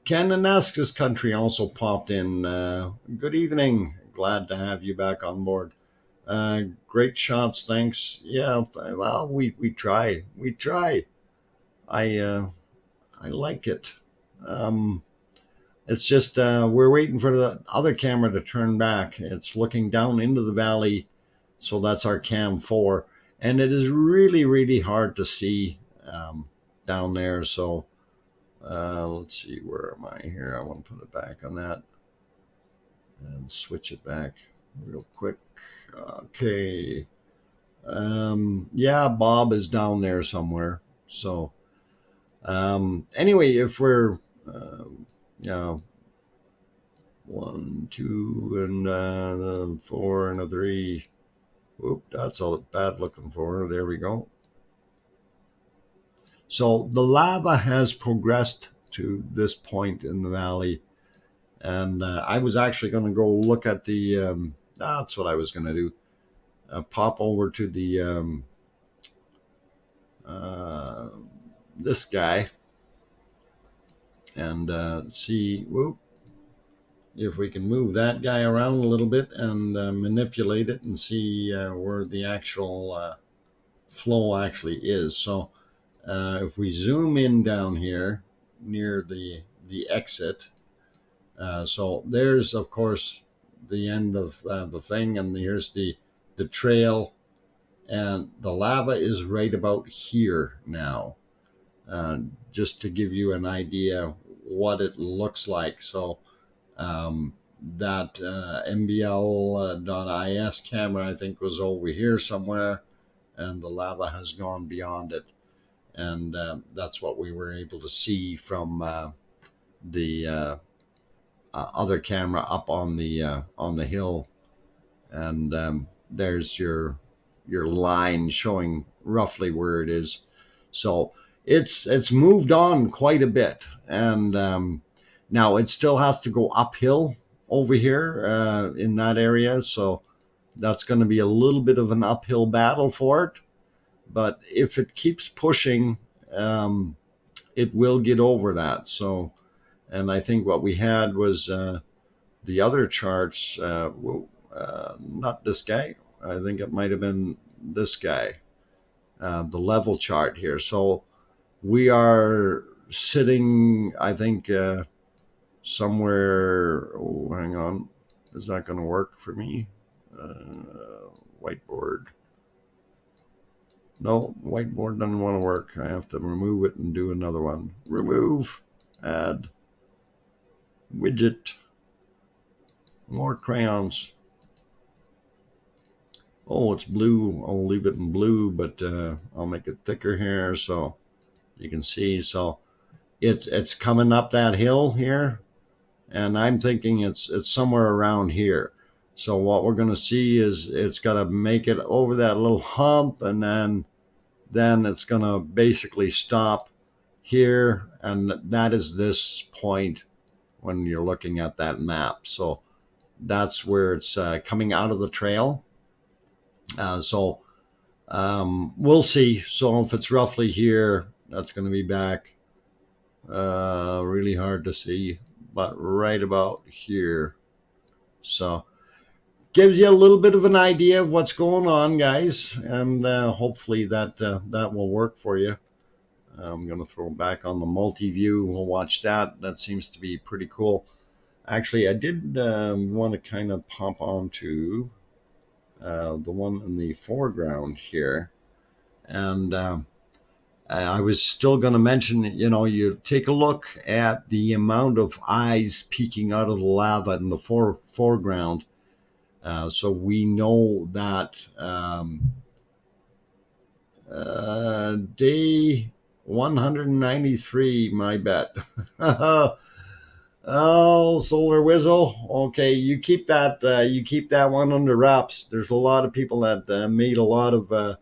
Kananaskis country also popped in. Good evening. Glad to have you back on board. Great shots, thanks. Yeah, well, we try. We try. I like it. It's just we're waiting for the other camera to turn back. It's looking down into the valley, so that's our cam 4, and it is really, really hard to see down there. So let's see, where am I here? I want to put it back on that and switch it back real quick. Okay. Yeah, Bob is down there somewhere. So anyway, if we're you know, 1, 2, and 4 and a 3. Oop, that's all bad looking for. There we go. So the lava has progressed to this point in the valley, and I was actually going to go look at the. That's what I was going to do. Pop over to the this guy and see. Whoop. If we can move that guy around a little bit and manipulate it and see where the actual flow actually is. So if we zoom in down here near the exit, so there's of course the end of the thing, and here's the trail, and the lava is right about here now, just to give you an idea what it looks like. So that MBL.is camera, I think, was over here somewhere, and the lava has gone beyond it, and that's what we were able to see from the other camera up on the hill, and there's your line showing roughly where it is. So it's moved on quite a bit, and now it still has to go uphill over here in that area, so that's going to be a little bit of an uphill battle for it. But if it keeps pushing, it will get over that. So, and I think what we had was the other charts. Not this guy. I think it might have been this guy, the level chart here. So we are sitting, I think, somewhere. Oh, hang on. Is that going to work for me? Whiteboard. No, whiteboard doesn't want to work. I have to remove it and do another one. Remove. Add. Widget. More crayons. Oh, it's blue. I'll leave it in blue, but I'll make it thicker here so you can see. So it's coming up that hill here, and I'm thinking it's somewhere around here. So what we're going to see is it's got to make it over that little hump, and then it's going to basically stop here, and that is this point when you're looking at that map. So that's where it's coming out of the trail. So we'll see. So if it's roughly here, that's going to be back. Really hard to see, but right about here. So gives you a little bit of an idea of what's going on, guys, and hopefully that will work for you. I'm going to throw back on the multi-view. We'll watch that. That seems to be pretty cool. Actually, I did want to kind of pop onto the one in the foreground here, and I was still going to mention, you take a look at the amount of eyes peeking out of the lava in the foreground. So we know that day 193, my bet. Oh, Solar Whistle. Okay, you keep that one under wraps. There's a lot of people that made a lot of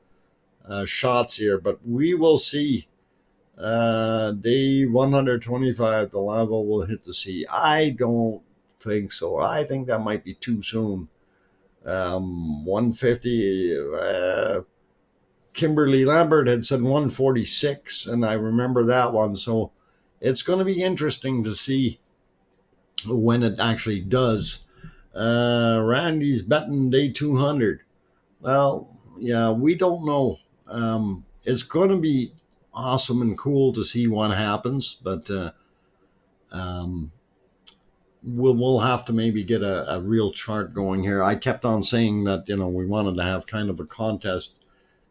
shots here, but we will see. Day 125, the lava will hit the sea. I don't think so. I think that might be too soon. 150. Kimberly Lambert had said 146, and I remember that one. So it's going to be interesting to see when it actually does. Randy's betting day 200. Well, yeah, we don't know. It's going to be awesome and cool to see what happens, but we'll have to maybe get a real chart going here. I kept on saying that, we wanted to have kind of a contest,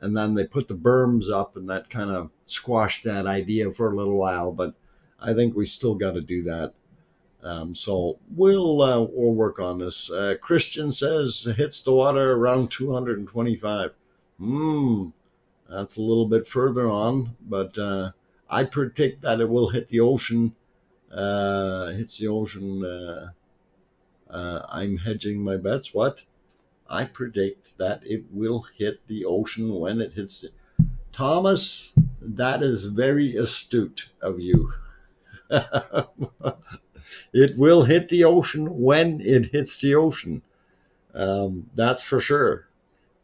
and then they put the berms up, and that kind of squashed that idea for a little while, but I think we still got to do that. So we'll work on this. Christian says hits the water around 225. That's a little bit further on, but I predict that it will hit the ocean. Hits the ocean. I'm hedging my bets. What? I predict that it will hit the ocean when it hits it. Thomas, that is very astute of you. It will hit the ocean when it hits the ocean. That's for sure.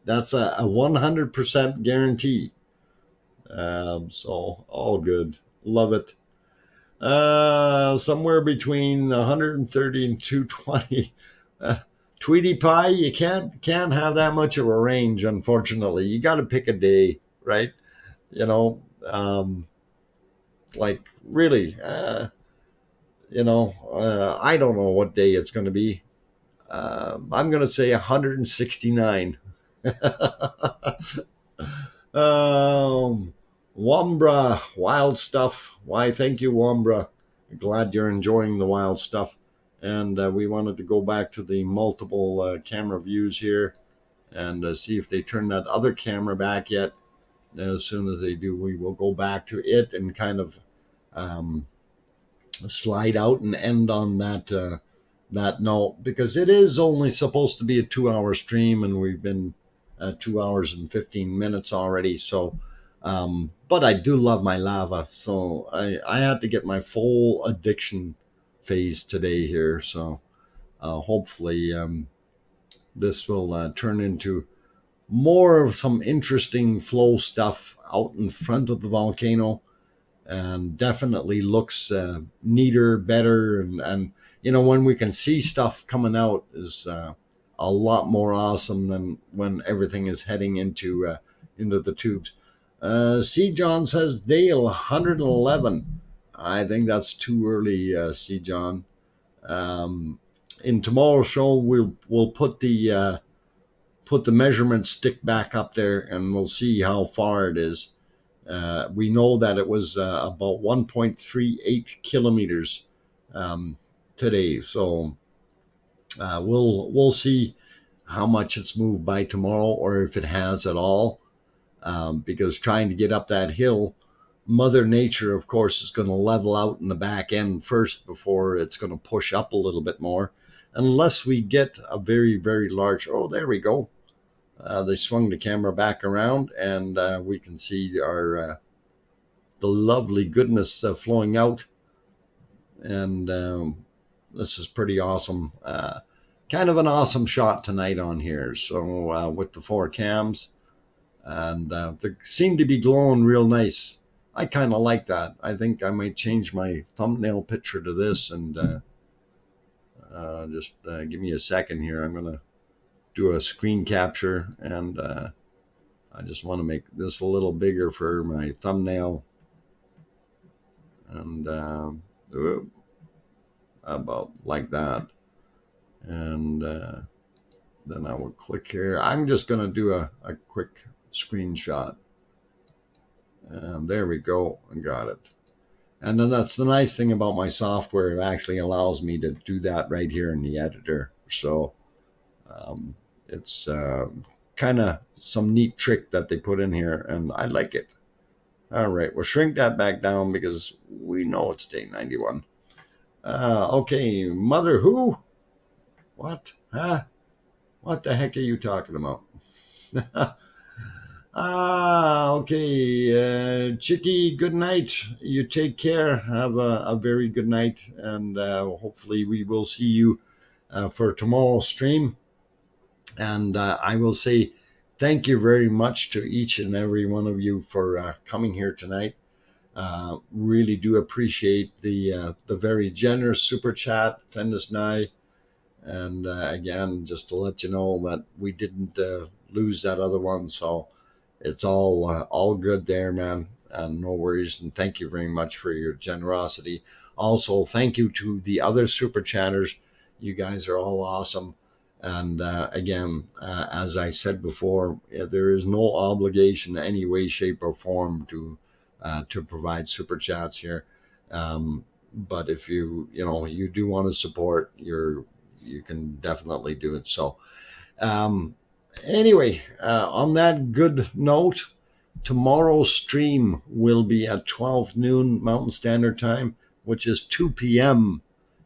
That's a 100% guarantee. So all good. Love it. Somewhere between 130 and 220. Tweety Pie, you can't have that much of a range, unfortunately. You got to pick a day, right? Like really, I don't know what day it's going to be. I'm going to say 169. Wambra, wild stuff. Why, thank you, Wambra. Glad you're enjoying the wild stuff. And we wanted to go back to the multiple camera views here and see if they turn that other camera back yet. As soon as they do, we will go back to it and kind of slide out and end on that note, because it is only supposed to be a 2-hour stream, and we've been 2 hours and 15 minutes already. So, but I do love my lava, so I had to get my full addiction phase today here. So hopefully this will turn into more of some interesting flow stuff out in front of the volcano, and definitely looks neater, better, and when we can see stuff coming out is a lot more awesome than when everything is heading into the tubes. C. John says Dale 111. I think that's too early, C. John. In tomorrow's show, we'll put the measurement stick back up there, and we'll see how far it is. We know that it was about 1.38 kilometers today, so we'll see how much it's moved by tomorrow, or if it has at all. Because trying to get up that hill, Mother Nature, of course, is going to level out in the back end first before it's going to push up a little bit more, unless we get a very, very large. Oh, there we go. They swung the camera back around, and we can see the lovely goodness flowing out. And this is pretty awesome. Kind of an awesome shot tonight on here. So with the 4 cams, and they seem to be glowing real nice. I kind of like that. I think I might change my thumbnail picture to this, and just give me a second here. I'm going to do a screen capture, and I just want to make this a little bigger for my thumbnail, and about like that. And then I will click here. I'm just going to do a quick screenshot, and there we go. I got it. And then that's the nice thing about my software. It actually allows me to do that right here in the editor. So it's kind of some neat trick that they put in here, and I like it. All right, we'll shrink that back down because we know it's day 91. Okay, Mother Who? What? Huh? What the heck are you talking about? Okay. Chicky, good night. You take care. Have a very good night, and hopefully we will see you for tomorrow's stream. And I will say thank you very much to each and every one of you for coming here tonight. Really do appreciate the very generous super chat, Fendis. And again, just to let you know that we didn't lose that other one, so it's all good there, man. No worries, and thank you very much for your generosity. Also, thank you to the other super chatters. You guys are all awesome. And again, as I said before, there is no obligation in any way, shape, or form to provide super chats here. But if you do want to support, you can definitely do it. So anyway, on that good note, tomorrow's stream will be at 12 noon Mountain Standard Time, which is 2 p.m.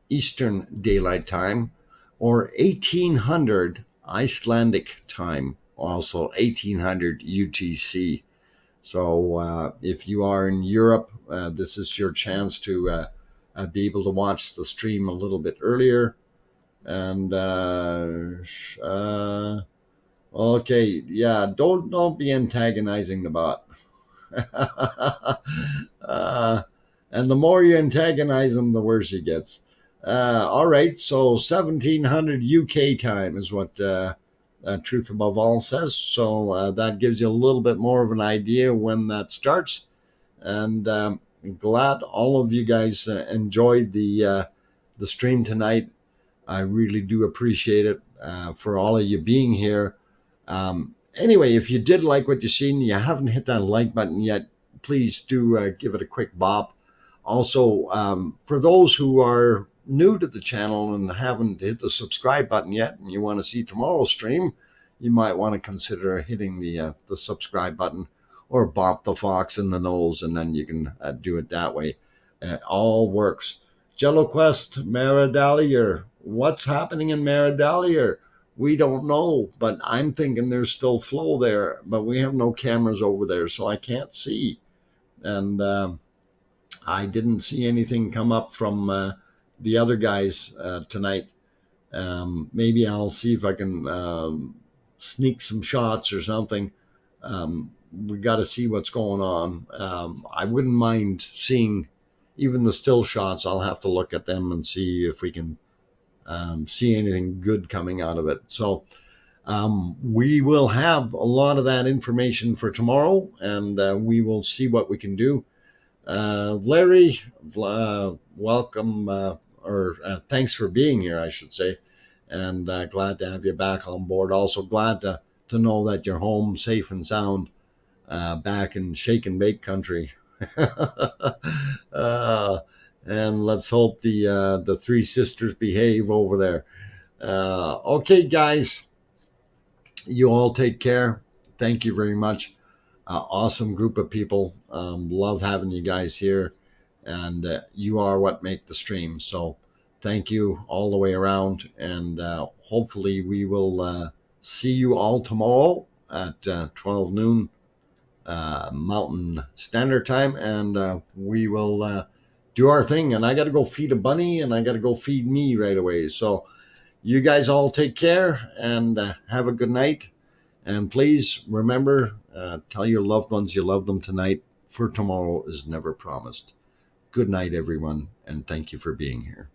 Eastern Daylight Time, or 1800 Icelandic time, also 1800 UTC. So if you are in Europe, this is your chance to be able to watch the stream a little bit earlier. And okay, yeah, don't be antagonizing the bot. And the more you antagonize him, the worse he gets. All right, so 1700 UK time is what Truth Above All says. So that gives you a little bit more of an idea when that starts. And glad all of you guys enjoyed the stream tonight. I really do appreciate it for all of you being here. Anyway, if you did like what you've seen, you haven't hit that like button yet, please do give it a quick bop. Also, for those who are new to the channel and haven't hit the subscribe button yet, and you want to see tomorrow's stream, you might want to consider hitting the subscribe button, or bop the fox in the nose, and then you can do it that way. It all works. JelloQuest, Maradalier, what's happening in Maradalier? We don't know, but I'm thinking there's still flow there, but we have no cameras over there, so I can't see. And I didn't see anything come up from the other guys tonight. Maybe I'll see if I can sneak some shots or something. We got to see what's going on. I wouldn't mind seeing even the still shots. I'll have to look at them and see if we can see anything good coming out of it. So we will have a lot of that information for tomorrow, and we will see what we can do. Larry, welcome, or thanks for being here, I should say, and glad to have you back on board. Also glad to know that you're home safe and sound, back in shake and bake country. And let's hope the three sisters behave over there. Okay, guys, you all take care. Thank you very much. Awesome group of people. Love having you guys here, and you are what make the stream. So thank you all the way around, and hopefully we will see you all tomorrow at 12 noon Mountain Standard Time, and we will do our thing. And I got to go feed a bunny, and I got to go feed me right away. So you guys all take care, and have a good night. And please remember, tell your loved ones you love them tonight, for tomorrow is never promised. Good night, everyone, and thank you for being here.